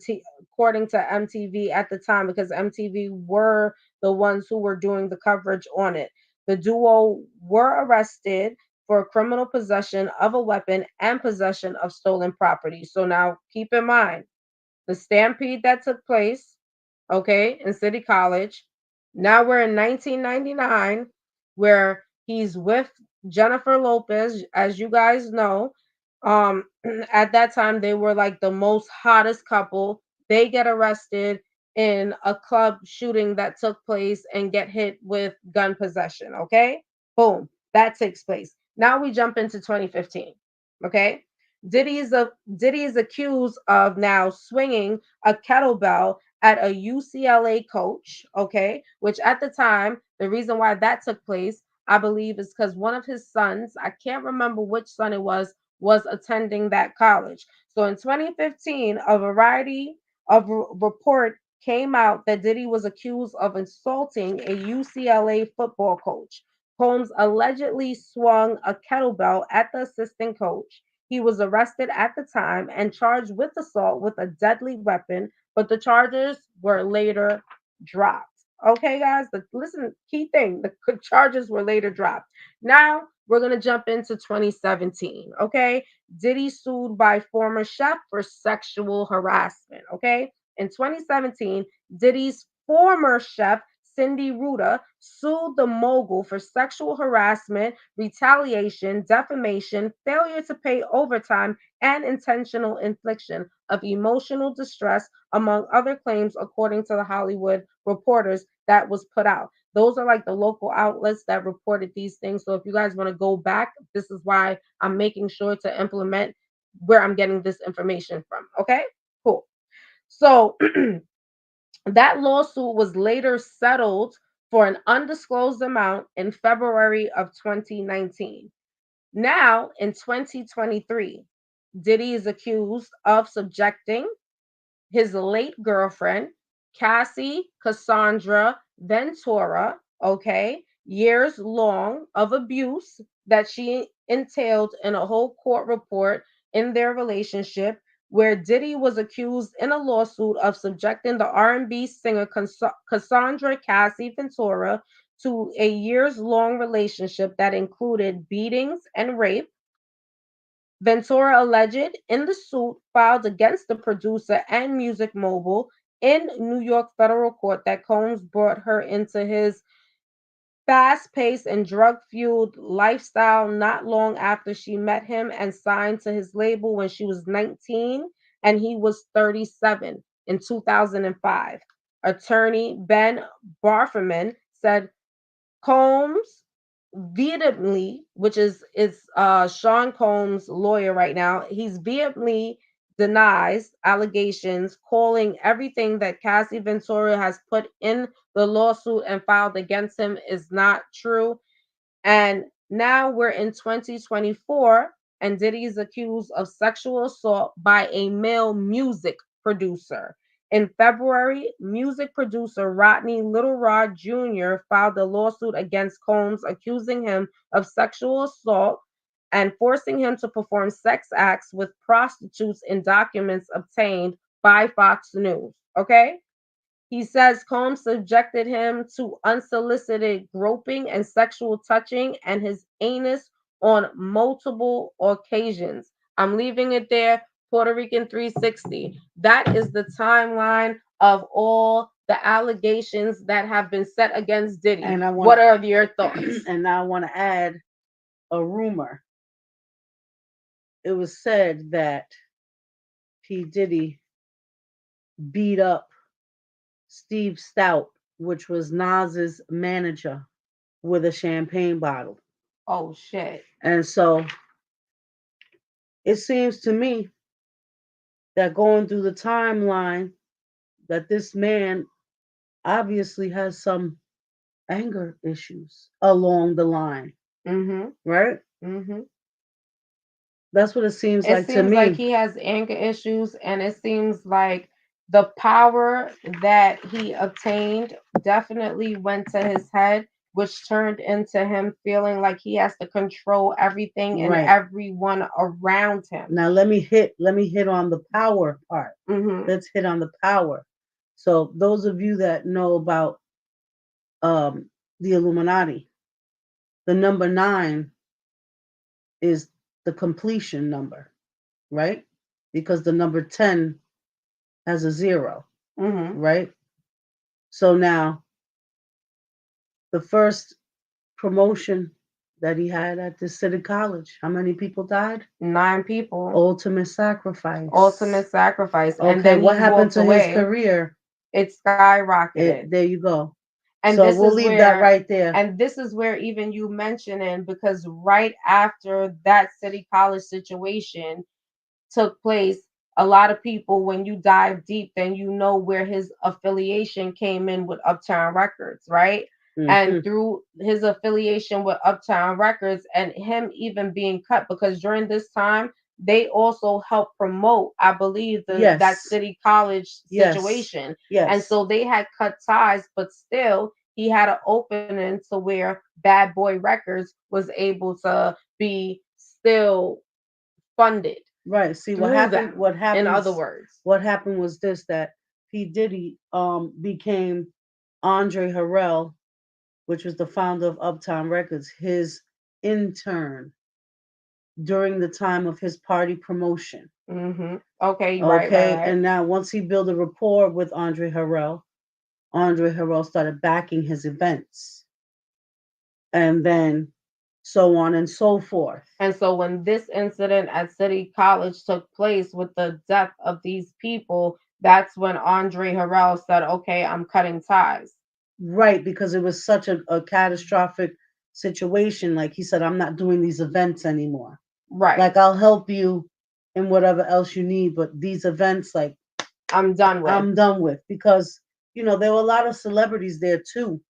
Speaker 1: MTV at the time, because MTV were the ones who were doing the coverage on it. The duo were arrested for criminal possession of a weapon and possession of stolen property. So now keep in mind the stampede that took place, okay, in City College. Now we're in 1999, where he's with Jennifer Lopez, as you guys know. Um, at that time, they were like the most hottest couple. They get arrested in a club shooting that took place and get hit with gun possession. Okay, boom, that takes place. Now we jump into 2015. Okay, Diddy is accused of now swinging a kettlebell at a UCLA coach, okay, which at the time, the reason why that took place, I believe, is because one of his sons, I can't remember which son it was attending that college. So in 2015, a variety of report came out that Diddy was accused of insulting a UCLA football coach. Combs allegedly swung a kettlebell at the assistant coach. He was arrested at the time and charged with assault with a deadly weapon, but the charges were later dropped. Okay, guys, listen, key thing, the charges were later dropped. Now we're going to jump into 2017. Okay, Diddy sued by former chef for sexual harassment. Okay, in 2017, Diddy's former chef Cindy Ruta sued the mogul for sexual harassment, retaliation, defamation, failure to pay overtime, and intentional infliction of emotional distress, among other claims, according to the Hollywood Reporters that was put out. Those are like the local outlets that reported these things. So if you guys want to go back, this is why I'm making sure to implement where I'm getting this information from. Okay, cool. So that lawsuit was later settled for an undisclosed amount in February of 2019. Now, in 2023, Diddy is accused of subjecting his late girlfriend, Cassie Cassandra Ventura, okay, years long of abuse, that she entailed in a whole court report in their relationship, where Diddy was accused in a lawsuit of subjecting the R&B singer Cassandra Cassie Ventura to a years-long relationship that included beatings and rape. Ventura alleged in the suit filed against the producer and music mogul in New York federal court that Combs brought her into his fast paced and drug fueled lifestyle not long after she met him and signed to his label when she was 19 and he was 37 in 2005. Attorney Ben Barferman said Combs vehemently, which is Sean Combs' lawyer right now, he's vehemently denies allegations, calling everything that Cassie Ventura has put in the lawsuit and filed against him is not true. And now we're in 2024, and Diddy is accused of sexual assault by a male music producer. In February, music producer Rodney Little Rod Jr. filed a lawsuit against Combs, accusing him of sexual assault and forcing him to perform sex acts with prostitutes in documents obtained by Fox News. Okay? He says Combs subjected him to unsolicited groping and sexual touching and his anus on multiple occasions. I'm leaving it there. Puerto Rican 360. That is the timeline of all the allegations that have been set against Diddy.
Speaker 2: And
Speaker 1: what are your thoughts?
Speaker 2: And now I want to add a rumor. It was said that P. Diddy beat up Steve Stout, which was Nas's manager, with a champagne bottle.
Speaker 1: Oh, shit.
Speaker 2: And so it seems to me that going through the timeline, that this man obviously has some anger issues along the line.
Speaker 1: Mm-hmm.
Speaker 2: Right?
Speaker 1: Mm-hmm.
Speaker 2: That's what it seems
Speaker 1: It
Speaker 2: like to
Speaker 1: seems
Speaker 2: me.
Speaker 1: like he has anger issues, and it seems like the power that he obtained definitely went to his head, which turned into him feeling like he has to control everything and
Speaker 2: Right.
Speaker 1: everyone around him.
Speaker 2: Now let me hit on the power part.
Speaker 1: Mm-hmm.
Speaker 2: Let's hit on the power. So those of you that know about the Illuminati, the number 9 is the completion number, right? Because the number 10 has a 0,
Speaker 1: Mm-hmm.
Speaker 2: right? So now, the first promotion that he had at the city college, how many people died?
Speaker 1: 9 people.
Speaker 2: Ultimate sacrifice.
Speaker 1: Ultimate sacrifice.
Speaker 2: Okay,
Speaker 1: and then
Speaker 2: what happened to
Speaker 1: away.
Speaker 2: his career?
Speaker 1: It skyrocketed.
Speaker 2: There you go.
Speaker 1: And
Speaker 2: so we'll leave that right there.
Speaker 1: And this is where even you mentioning, because right after that city college situation took place, a lot of people, when you dive deep, then you know where his affiliation came in with Uptown Records, right?
Speaker 2: Mm-hmm.
Speaker 1: And through his affiliation with Uptown Records and him even being cut, because during this time they also helped promote, I believe, that city college situation.
Speaker 2: Yes.
Speaker 1: And so they had cut ties, but still he had an opening to where Bad Boy Records was able to be still funded.
Speaker 2: Right. See what happened?
Speaker 1: Them,
Speaker 2: what happened?
Speaker 1: In other words,
Speaker 2: what happened was this: that P. Diddy became Andre Harrell, which was the founder of Uptown Records, his intern during the time of his party promotion.
Speaker 1: Mm-hmm. Okay.
Speaker 2: Right. And now once he built a rapport with Andre Harrell started backing his events, and then so on and so forth.
Speaker 1: And so when this incident at City College took place with the death of these people, that's when Andre Harrell said, okay, I'm cutting ties.
Speaker 2: Right, because it was such a catastrophic situation. Like he said, I'm not doing these events anymore.
Speaker 1: Right.
Speaker 2: Like I'll help you in whatever else you need, but these events, like
Speaker 1: I'm done with.
Speaker 2: Because, there were a lot of celebrities there too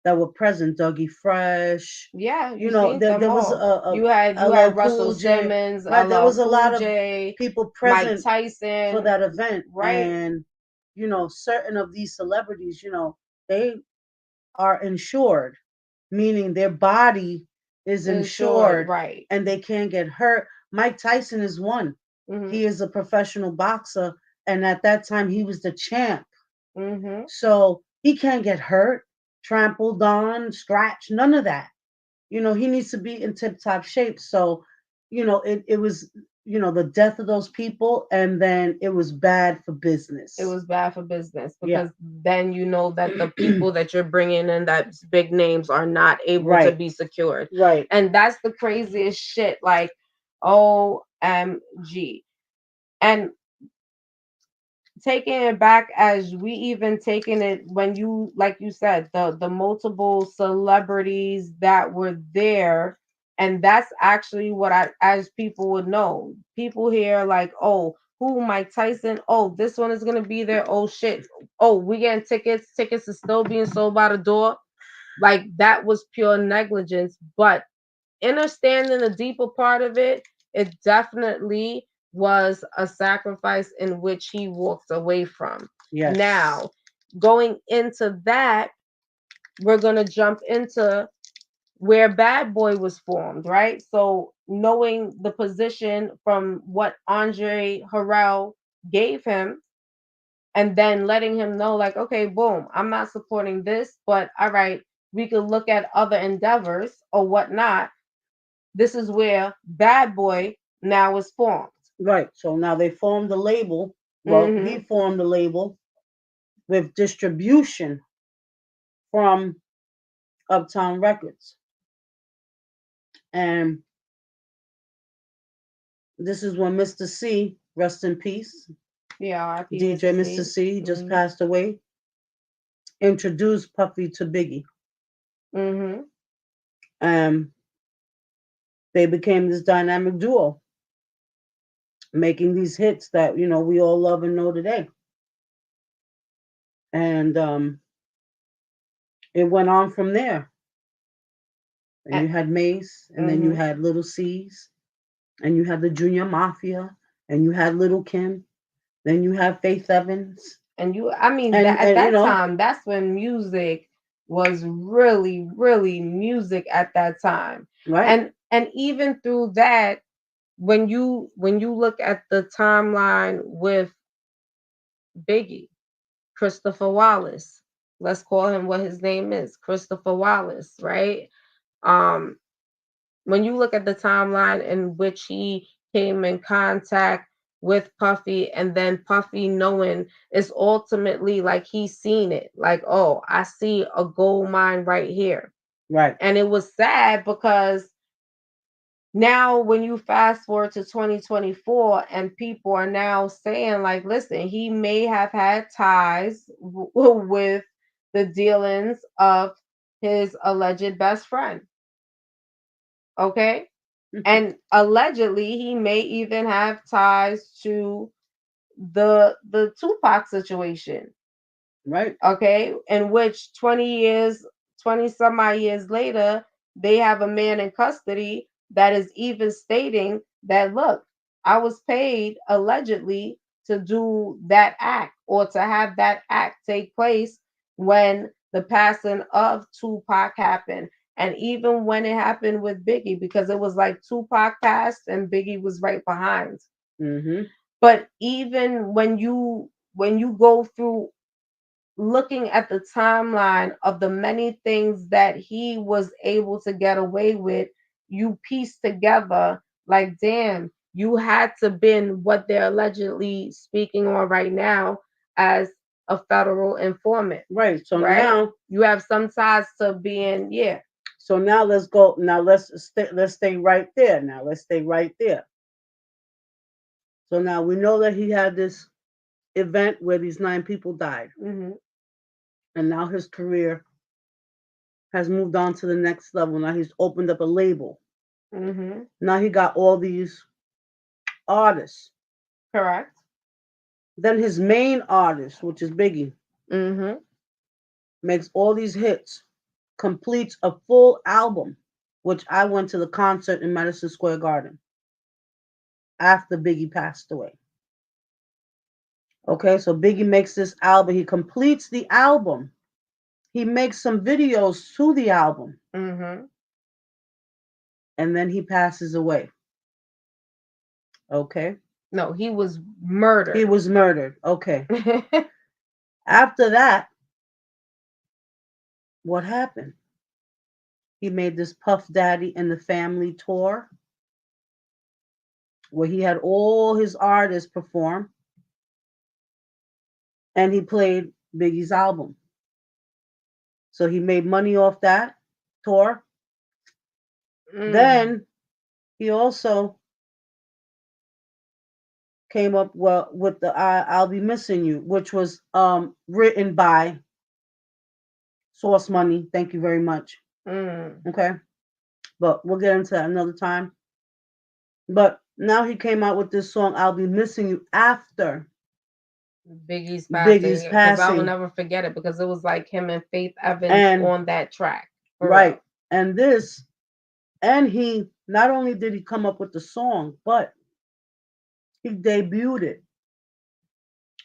Speaker 2: that were present. Dougie Fresh.
Speaker 1: Yeah,
Speaker 2: there was
Speaker 1: you had Russell Simmons,
Speaker 2: right? There was a lot of
Speaker 1: J,
Speaker 2: people present
Speaker 1: Mike Tyson
Speaker 2: for that event,
Speaker 1: right?
Speaker 2: And certain of these celebrities, they are insured, meaning their body is
Speaker 1: Insured,
Speaker 2: insured
Speaker 1: right.
Speaker 2: and they can't get hurt. Mike Tyson is one.
Speaker 1: Mhm.
Speaker 2: He is a professional boxer, and at that time he was the champ.
Speaker 1: Mhm.
Speaker 2: So he can't get hurt, trampled on, scratched, none of that. He needs to be in tip top shape. So, it was, the death of those people, and then it was bad for
Speaker 1: It
Speaker 2: business.
Speaker 1: was bad for business
Speaker 2: Yeah.
Speaker 1: because then you know that the people that you're bringing in that's big names are not able to
Speaker 2: Right.
Speaker 1: be secured.
Speaker 2: Right.
Speaker 1: And that's the craziest shit. Like, OMG. And taking it back as we even taking it when you, like you said, the multiple celebrities that were there, and that's actually what I, as people would know, people hear like, oh, who, Mike Tyson, oh, this one is gonna be there, oh shit, oh, we getting tickets is still being sold by the door. Like, that was pure negligence. But understanding the deeper part of it, it definitely was a sacrifice in which he walked away from.
Speaker 2: Yes.
Speaker 1: Now, going into that, we're going to jump into where Bad Boy was formed, right? So, knowing the position from what Andre Harrell gave him, and then letting him know, like, okay, boom, I'm not supporting this, but all right, we could look at other endeavors or whatnot. This is where Bad Boy now is formed.
Speaker 2: Right. So now they formed the label. Well, he
Speaker 1: Mm-hmm.
Speaker 2: formed the label with distribution from Uptown Records. And this is when Mr. C, rest in peace,
Speaker 1: Yeah, R.I.P.
Speaker 2: DJ
Speaker 1: Mr.
Speaker 2: Mr.
Speaker 1: C.
Speaker 2: C, just
Speaker 1: Mm-hmm.
Speaker 2: passed away, introduced Puffy to Biggie.
Speaker 1: Mm-hmm.
Speaker 2: And they became this dynamic duo, making these hits that, we all love and know today. And it went on from there. And you had Mace, and then you
Speaker 1: Mm-hmm.
Speaker 2: had Little C's, and you had the Junior Mafia, and you had Little Kim, then you had Faith Evans,
Speaker 1: And you, I mean, that
Speaker 2: and
Speaker 1: at
Speaker 2: and
Speaker 1: that time, that's when music was really, really music at that time.
Speaker 2: right,
Speaker 1: And even through that, when you look at the timeline with Biggie, Christopher Wallace, let's call him what his name is, Christopher Wallace, right? Um, when you look at the timeline in which he came in contact with Puffy, and then Puffy knowing it's ultimately like he's seen it, like, oh, I see a gold mine right here.
Speaker 2: right,
Speaker 1: And it was sad because now when you fast forward to 2024 and people are now saying, like, listen, he may have had ties with the dealings of his alleged best friend. Okay. And allegedly he may even have ties to the Tupac situation,
Speaker 2: right,
Speaker 1: okay, in which 20 years, 20 some odd years later, they have a man in custody that is even stating that, look, I was paid allegedly to do that act or to have that act take place when the passing of Tupac happened. And even when it happened with Biggie, because it was like Tupac passed and Biggie was right behind.
Speaker 2: mm-hmm,
Speaker 1: But even when you go through looking at the timeline of the many things that he was able to get away with, you piece together, like, damn, you had to been what they're allegedly speaking on right now as a federal informant,
Speaker 2: right. So
Speaker 1: right?
Speaker 2: now,
Speaker 1: You have some ties to being, yeah.
Speaker 2: so now let's go. Now let's stay right there. Now let's stay right there. So now we know that he had this event where these 9 people died,
Speaker 1: Mm-hmm.
Speaker 2: and now his career has moved on to the next level. Now he's opened up a label.
Speaker 1: Mm-hmm.
Speaker 2: Now he got all these artists.
Speaker 1: Correct.
Speaker 2: Then his main artist, which is Biggie,
Speaker 1: Mm-hmm.
Speaker 2: makes all these hits, completes a full album, which I went to the concert in Madison Square Garden after Biggie passed away. Okay, so Biggie makes this album. He completes the album. He makes some videos to the album.
Speaker 1: Mm-hmm.
Speaker 2: and then he passes away. Okay.
Speaker 1: No, he was
Speaker 2: He
Speaker 1: murdered.
Speaker 2: was murdered. Okay. After that, what happened? He made this Puff Daddy and the Family tour where he had all his artists perform and he played Biggie's album. So he made money off that tour.
Speaker 1: Mm.
Speaker 2: Then he also came up well with the "I'll Be Missing You," which was written by Source Money. Thank you very much.
Speaker 1: Mm.
Speaker 2: Okay, but we'll get into that another time. But now he came out with this song "I'll Be Missing You" after
Speaker 1: Biggie's
Speaker 2: Biggie's
Speaker 1: passing, because I will
Speaker 2: passing,
Speaker 1: never forget it, because it was like him and Faith Evans
Speaker 2: and
Speaker 1: on that track. For
Speaker 2: right,
Speaker 1: real.
Speaker 2: and this, and he not only did he come up with the song, but he debuted it.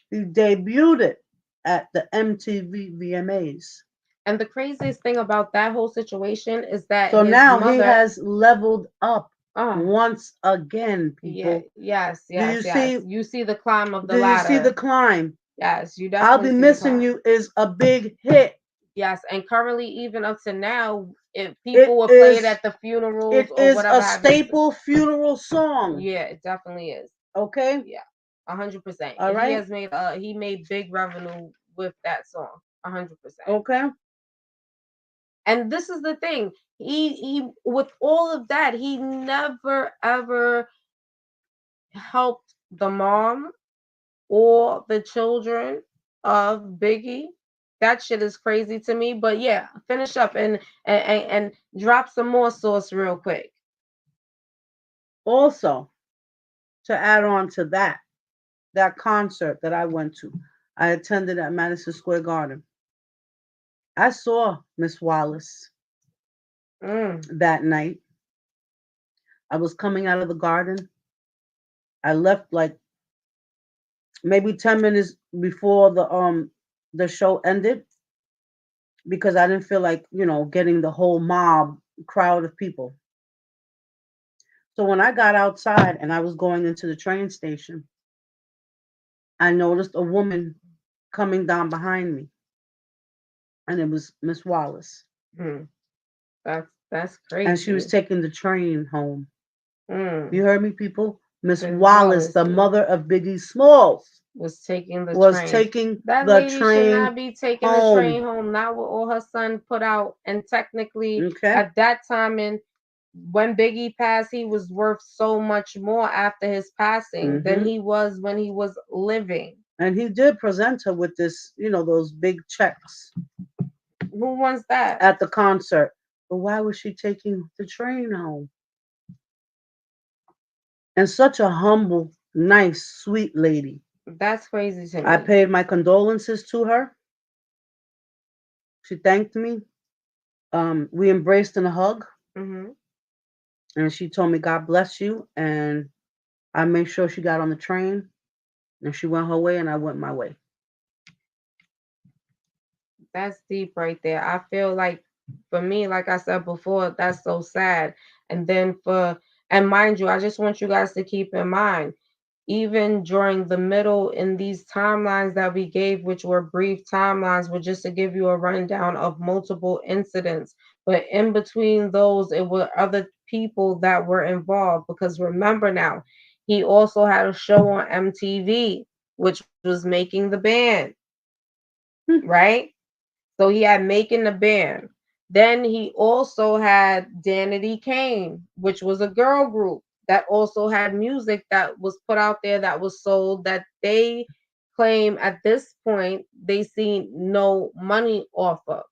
Speaker 2: He debuted it at the MTV VMAs.
Speaker 1: And the craziest thing about that whole situation is that
Speaker 2: So
Speaker 1: his
Speaker 2: now he
Speaker 1: mother,
Speaker 2: has leveled up
Speaker 1: oh,
Speaker 2: once again,
Speaker 1: yeah,
Speaker 2: people.
Speaker 1: yes,
Speaker 2: Do
Speaker 1: yes,
Speaker 2: you
Speaker 1: yes.
Speaker 2: see?
Speaker 1: You see the climb of the
Speaker 2: Do you see the
Speaker 1: ladder.
Speaker 2: climb?
Speaker 1: Yes, you
Speaker 2: I'll
Speaker 1: definitely
Speaker 2: Be
Speaker 1: see the
Speaker 2: Missing
Speaker 1: climb.
Speaker 2: You is a big hit.
Speaker 1: Yes, and currently, even up to now, if people
Speaker 2: It
Speaker 1: would play it
Speaker 2: is
Speaker 1: at the funerals
Speaker 2: it
Speaker 1: or
Speaker 2: is a
Speaker 1: whatever have you,
Speaker 2: staple funeral song.
Speaker 1: yeah, it definitely is.
Speaker 2: Okay?
Speaker 1: Yeah, 100%.
Speaker 2: All
Speaker 1: He
Speaker 2: right?
Speaker 1: has made he made big revenue with that song, 100%.
Speaker 2: Okay?
Speaker 1: And this is the thing, he with all of that, he never ever helped the mom or the children of Biggie. That shit is crazy to me. But yeah, finish up and drop some more sauce real quick.
Speaker 2: Also, to add on to that concert that I went to, I attended at Madison Square Garden. I saw Miss Wallace
Speaker 1: Mm.
Speaker 2: that night. I was coming out of the garden. I left like maybe 10 minutes before the show ended because I didn't feel like, getting the whole mob crowd of people. So when I got outside and I was going into the train station, I noticed a woman coming down behind me, and it was Miss Wallace.
Speaker 1: Mm. That's
Speaker 2: And she was
Speaker 1: crazy.
Speaker 2: taking the train home.
Speaker 1: Mm.
Speaker 2: You heard me, people? Miss
Speaker 1: Miss
Speaker 2: Wallace,
Speaker 1: Wallace
Speaker 2: the mother of Biggie Smalls,
Speaker 1: was taking the
Speaker 2: was
Speaker 1: train.
Speaker 2: taking
Speaker 1: That
Speaker 2: the
Speaker 1: lady should
Speaker 2: train
Speaker 1: not be taking the
Speaker 2: home.
Speaker 1: train home. Not with all her son put out. And technically,
Speaker 2: Okay?
Speaker 1: at that time, and when Biggie passed, he was worth so much more after his passing than
Speaker 2: Hmm.
Speaker 1: he was when he was living.
Speaker 2: And he did present her with this, those big checks
Speaker 1: Who wants that?
Speaker 2: at the concert. But why was she taking the train home? And such a humble, nice, sweet lady.
Speaker 1: That's crazy to
Speaker 2: I
Speaker 1: me.
Speaker 2: paid my condolences to her. She thanked me. We embraced in a hug,
Speaker 1: Hmm.
Speaker 2: and she told me, "God bless you." And I made sure she got on the train, and she went her way, and I went my way.
Speaker 1: That's deep right there. I feel like, for me, like I said before, that's so sad. And then and mind you, I just want you guys to keep in mind, even during the middle in these timelines that we gave, which were brief timelines, were just to give you a rundown of multiple incidents. But in between those, it were other people that were involved. Because remember now, he also had a show on MTV, which was making the band,
Speaker 2: Hmm.
Speaker 1: right? So he had Making the Band. Then he also had Danity Kane, which was a girl group that also had music that was put out there that was sold, that they claim at this point they see no money off of.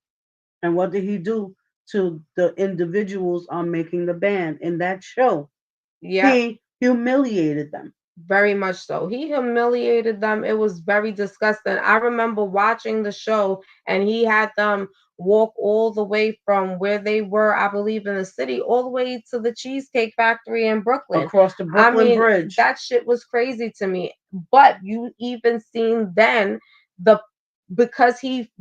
Speaker 2: And what did he do to the individuals on making the band in that show?
Speaker 1: Yep.
Speaker 2: He humiliated them.
Speaker 1: Very much so. He humiliated them. It was very disgusting. I remember watching the show, and he had them walk all the way from where they were, I believe, in the city, all the way to the Cheesecake Factory in Brooklyn.
Speaker 2: Across the
Speaker 1: I
Speaker 2: Brooklyn
Speaker 1: mean,
Speaker 2: Bridge.
Speaker 1: that shit was crazy to me. But you even seen then the because he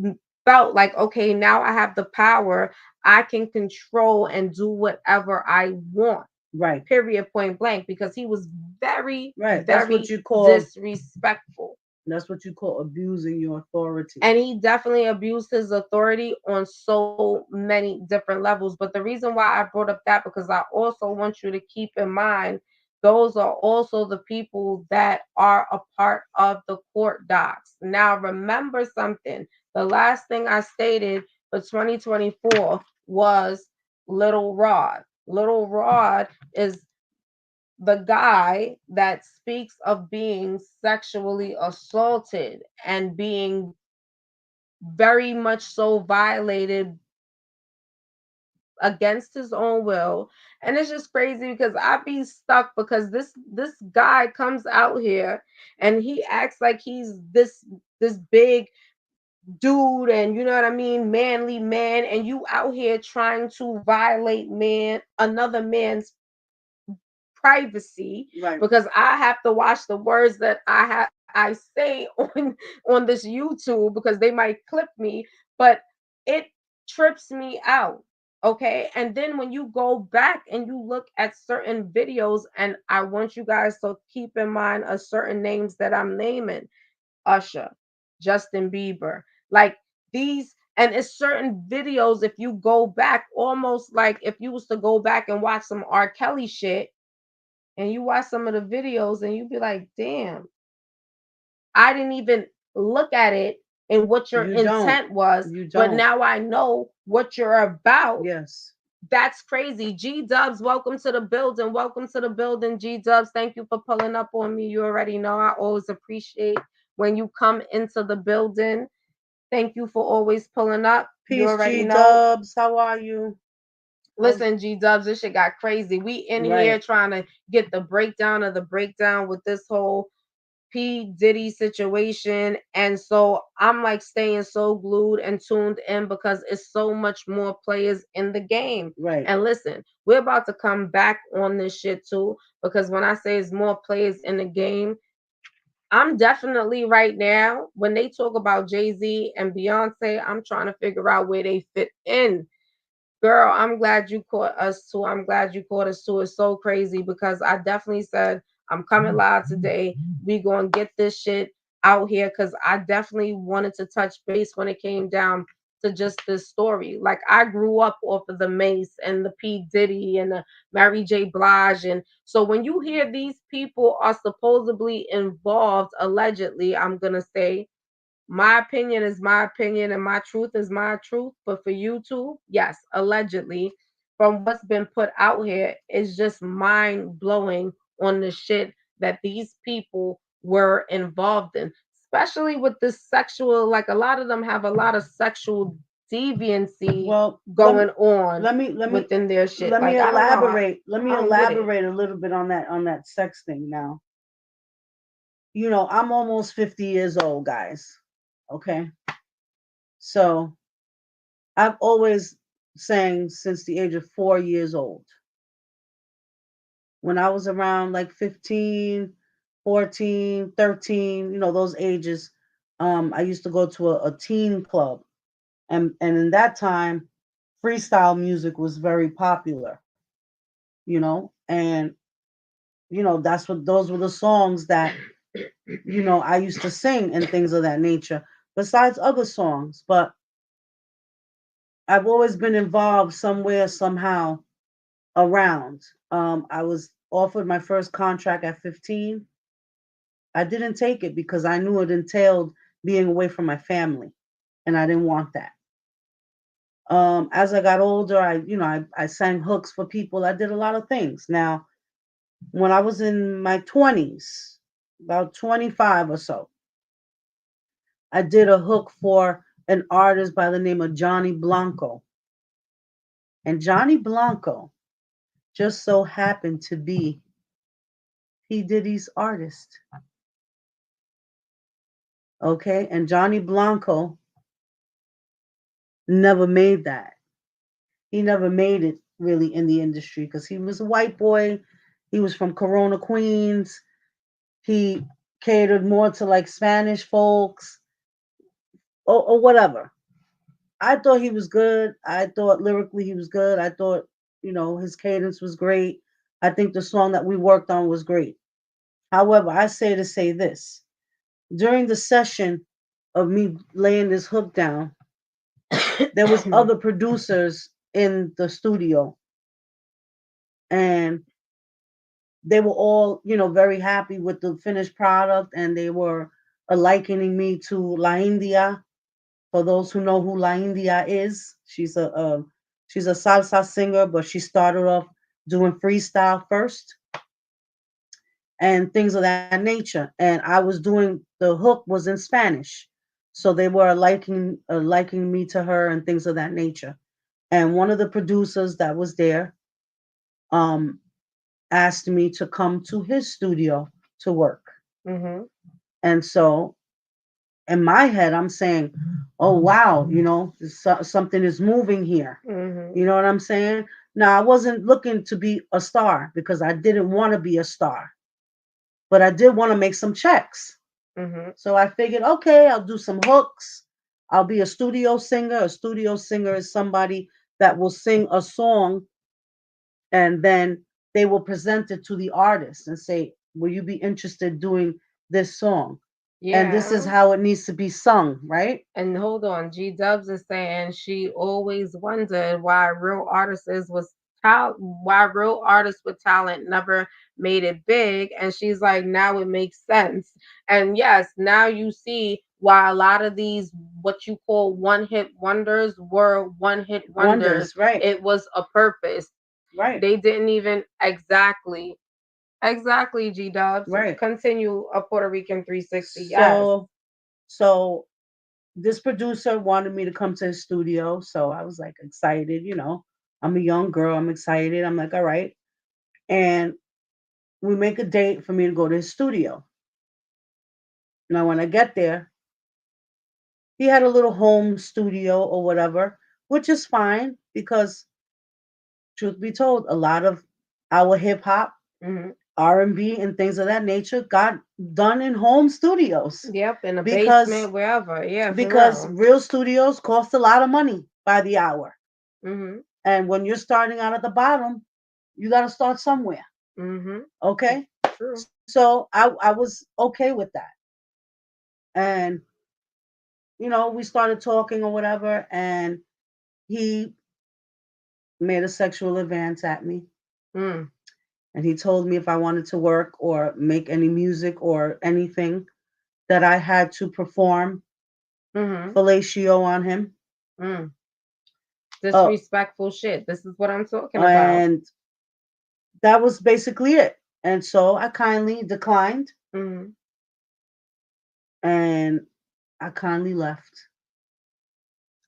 Speaker 1: felt like, okay, now I have the power. I can control and do whatever I want.
Speaker 2: Right.
Speaker 1: Period, point blank, because he was very,
Speaker 2: Right.
Speaker 1: very disrespectful.
Speaker 2: That's what you call abusing your authority.
Speaker 1: And he definitely abused his authority on so many different levels. But the reason why I brought up that, because I also want you to keep in mind those are also the people that are a part of the court docs. Now remember something, the last thing I stated for 2024 was Little Rod. Little Rod is the guy that speaks of being sexually assaulted and being very much so violated against his own will. And it's just crazy because I be stuck because this guy comes out here and he acts like he's this big dude, and you know what I mean, manly man, and you out here trying to violate another man's privacy.
Speaker 2: Right.
Speaker 1: Because I have to watch the words that I say on this YouTube because they might clip me, but it trips me out. Okay. And then when you go back and you look at certain videos, and I want you guys to keep in mind a certain names that I'm naming: Usher, Justin Bieber, like these. And it's certain videos, if you go back, almost like if you was to go back and watch some R. Kelly shit, and you watch some of the videos and you be like, damn, I didn't even look at it and what your intent was, but now I know what you're about.
Speaker 2: Yes.
Speaker 1: That's crazy. G Dubs, welcome to the building. Welcome to the building, G Dubs. Thank you for pulling up on me. You already know I always appreciate when you come into the building. Thank you for always pulling up. You
Speaker 2: Peace,
Speaker 1: already
Speaker 2: G
Speaker 1: know.
Speaker 2: Dubs. How are you?
Speaker 1: Listen, G Dubs, this shit got crazy. We in here trying to get the breakdown of the breakdown with this whole P. Diddy situation. And so I'm like staying so glued and tuned in because it's so much more players in the game.
Speaker 2: Right.
Speaker 1: And listen, we're about to come back on this shit too, because when I say it's more players in the game, I'm definitely right now, when they talk about Jay-Z and Beyonce, I'm trying to figure out where they fit in. Girl, I'm glad you caught us too. I'm glad you caught us too. It's so crazy because I definitely said I'm coming live today. We gonna get this shit out here because I definitely wanted to touch base when it came down to just this story. Like I grew up off of the Mace and the P. Diddy and the Mary J. Blige. And so when you hear these people are supposedly involved, allegedly, I'm gonna say, my opinion is my opinion and my truth is my truth. But for you two, yes, allegedly, from what's been put out here, is just mind blowing on the shit that these people were involved in, especially with this sexual, like a lot of them have a lot of sexual deviancy going on within their shit.
Speaker 2: Let
Speaker 1: like
Speaker 2: me
Speaker 1: I don't know.
Speaker 2: Let me elaborate a little bit on that sex thing now. You know, I'm almost 50 years old, guys. Okay. So I've always sang since the age of 4 years old. When I was around like 15, 14, 13, you know, those ages, I used to go to a teen club. And in that time, freestyle music was very popular, you know, and you know, those were the songs that, you know, I used to sing and things of that nature, besides other songs. But I've always been involved somewhere, somehow around. I was offered my first contract at 15. I didn't take it because I knew it entailed being away from my family, and I didn't want that. As I got older, I sang hooks for people. I did a lot of things. Now, when I was in my 20s, about 25 or so, I did a hook for an artist by the name of Johnny Blanco. And Johnny Blanco just so happened to be P. Diddy's artist. Okay? And Johnny Blanco never made that. He never made it really in the industry because he was a white boy. He was from Corona, Queens. He catered more to like Spanish folks or whatever. I thought he was good. I thought lyrically he was good. I thought, his cadence was great. I think the song that we worked on was great. However, I say to say this. During the session of me laying this hook down, there was other producers in the studio, and they were all, very happy with the finished product, and they were likening me to La India. For those who know who La India is, she's a salsa singer, but she started off doing freestyle first and things of that nature. And I was doing the hook was in Spanish, so they were liking me to her and things of that nature. And one of the producers that was there um asked me to come to his studio to work.
Speaker 1: Mhm.
Speaker 2: And so in my head, I'm saying, "Oh wow, something is moving here."
Speaker 1: Mhm.
Speaker 2: You know what I'm saying? Now I wasn't looking to be a star because I didn't want to be a star, but I did want to make some checks.
Speaker 1: Mhm.
Speaker 2: So I figured, okay, I'll do some hooks. I'll be a studio singer. A studio singer is somebody that will sing a song and then they will present it to the artist and say, "Will you be interested doing this song?" And this is
Speaker 1: Yeah.
Speaker 2: how it needs to be sung, right?
Speaker 1: And hold on, G Dubs is saying she always wondered why real artists with talent never made it big, and she's like, now it makes sense. And yes, now you see why a lot of these what you call one hit wonders were one hit wonders.
Speaker 2: Wonders, right?
Speaker 1: It was a purpose. They
Speaker 2: Right,
Speaker 1: didn't even exactly G Dubs.
Speaker 2: right.
Speaker 1: Continue a Puerto Rican 360. Yes.
Speaker 2: So this producer wanted me to come to his studio, so I was like excited. I'm a young girl, I'm excited. I'm like, all right. And we make a date for me to go to his studio. Now, when I get there, he had a little home studio or whatever, which is fine because, truth be told, a lot of our hip hop,
Speaker 1: Hmm.
Speaker 2: R&B, and things of that nature got done in home studios
Speaker 1: Yep, in a
Speaker 2: because
Speaker 1: basement, wherever. Yeah, for
Speaker 2: because
Speaker 1: real.
Speaker 2: real studios cost a lot of money by the hour,
Speaker 1: Mhm.
Speaker 2: and when you're starting out at the bottom, you got to start somewhere.
Speaker 1: Mhm.
Speaker 2: Okay,
Speaker 1: True.
Speaker 2: so I was okay with that, and we started talking or whatever, and he made a sexual advance at me.
Speaker 1: Mm.
Speaker 2: And he told me if I wanted to work or make any music or anything, that I had to perform
Speaker 1: Mhm.
Speaker 2: fellatio on him.
Speaker 1: Mm.
Speaker 2: Uh,
Speaker 1: Disrespectful shit. This is what I'm talking about.
Speaker 2: and that was basically it. And so I kindly declined
Speaker 1: Mhm.
Speaker 2: and I kindly left.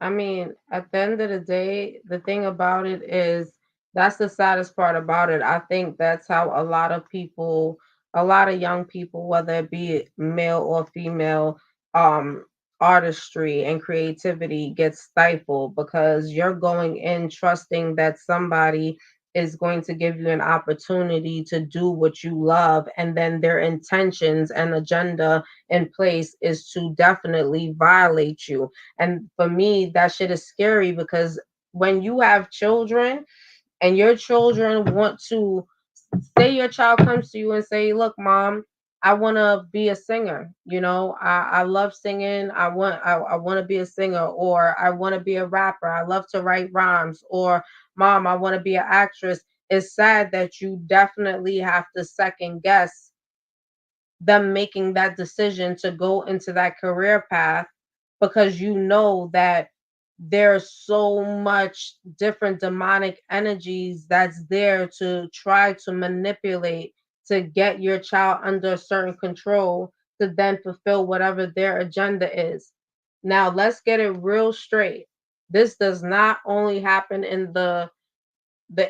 Speaker 1: I mean, at the end of the day, the thing about it is that's the saddest part about it. I think that's how a lot of young people, whether it be male or female, um, artistry and creativity gets stifled because you're going in trusting that somebody is going to give you an opportunity to do what you love, and then their intentions and agenda in place is to definitely violate you. And for me, that shit is scary because when you have children and your children want to say your child comes to you and say, "Look, mom, I want to be a singer. I love singing. I want to be a singer, or I want to be a rapper. I love to write rhymes, or mom, I want to be an actress." It's sad that you definitely have to second guess them making that decision to go into that career path because you know that there's so much different demonic energies that's there to try to manipulate to get your child under certain control to then fulfill whatever their agenda is. Now, let's get it real straight. This does not only happen in the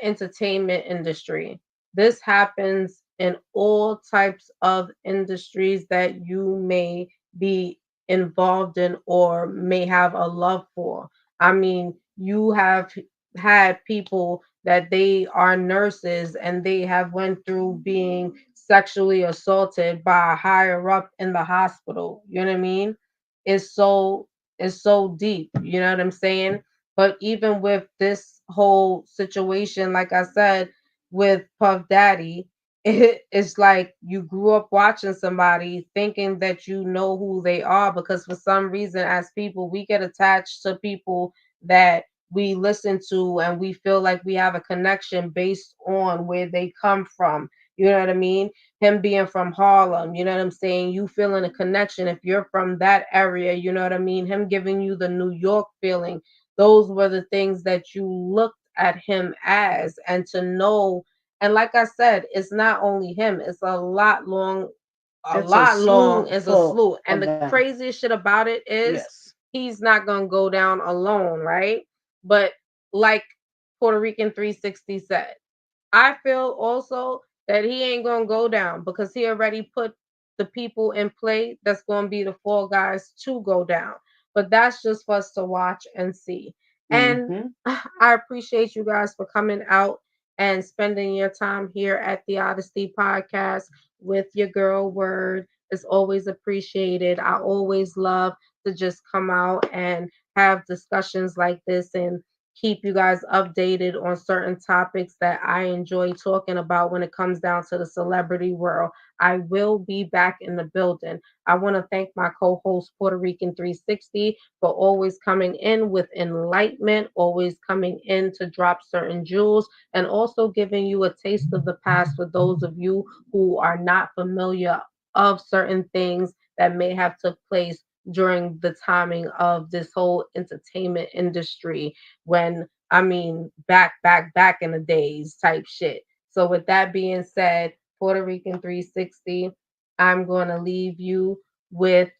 Speaker 1: entertainment industry. This happens in all types of industries that you may be involved in or may have a love for. I mean, you have had people that they are nurses and they have went through being sexually assaulted by a higher up in the hospital. You know what I mean? It's so is so deep. You know what I'm saying? But even with this whole situation, like I said, with Puff Daddy, it's like you grew up watching somebody thinking that you know who they are, because for some reason, as people, we get attached to people that we listen to, and we feel like we have a connection based on where they come from. You know what I mean? Him being from Harlem, you know what I'm saying? You feeling a connection if you're from that area, you know what I mean? Him giving you the New York feeling. Those were the things that you looked at him as, and to know. And like I said, it's not only him, it's a
Speaker 2: It's a
Speaker 1: lot long
Speaker 2: slew
Speaker 1: is a
Speaker 2: full
Speaker 1: slew. And
Speaker 2: of
Speaker 1: the
Speaker 2: them.
Speaker 1: craziest shit about it is
Speaker 2: Yes.
Speaker 1: he's not gonna go down alone, right? But like Puerto Rican 360 said, I feel also that he ain't gonna go down because he already put the people in play that's gonna be the four guys to go down. But that's just for us to watch and see. And
Speaker 2: Mm-hmm.
Speaker 1: I appreciate you guys for coming out and spending your time here at the Odyssey podcast with your girl Word. It's always appreciated. I always love to just come out and have discussions like this and keep you guys updated on certain topics that I enjoy talking about when it comes down to the celebrity world. I will be back in the building. I want to thank my co host, Puerto Rican 360, for always coming in with enlightenment, always coming in to drop certain jewels, and also giving you a taste of the past for those of you who are not familiar of certain things that may have took place during the timing of this whole entertainment industry, when I mean back in the days type shit. So with that being said, Puerto Rican 360, I'm going to leave you with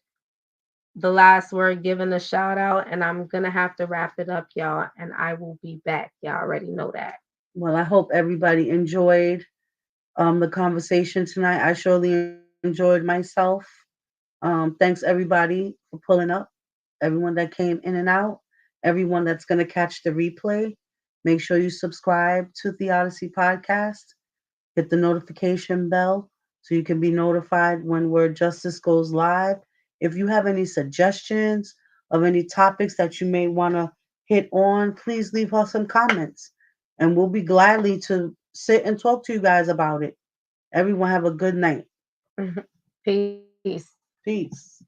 Speaker 1: the last word, giving a shout out, and I'm going to have to wrap it up, y'all, and I will be back. Y'all already know that.
Speaker 2: Well, I hope everybody enjoyed the conversation tonight. I surely enjoyed myself. Thanks everybody for pulling up, everyone that came in and out, everyone that's going to catch the replay. Make sure you subscribe to the Odyssey podcast. Hit the notification bell so you can be notified when Word Justice goes live. If you have any suggestions of any topics that you may want to hit on, please leave us some comments and we'll be gladly to sit and talk to you guys about it. Everyone have a good night.
Speaker 1: Peace.
Speaker 2: Peace.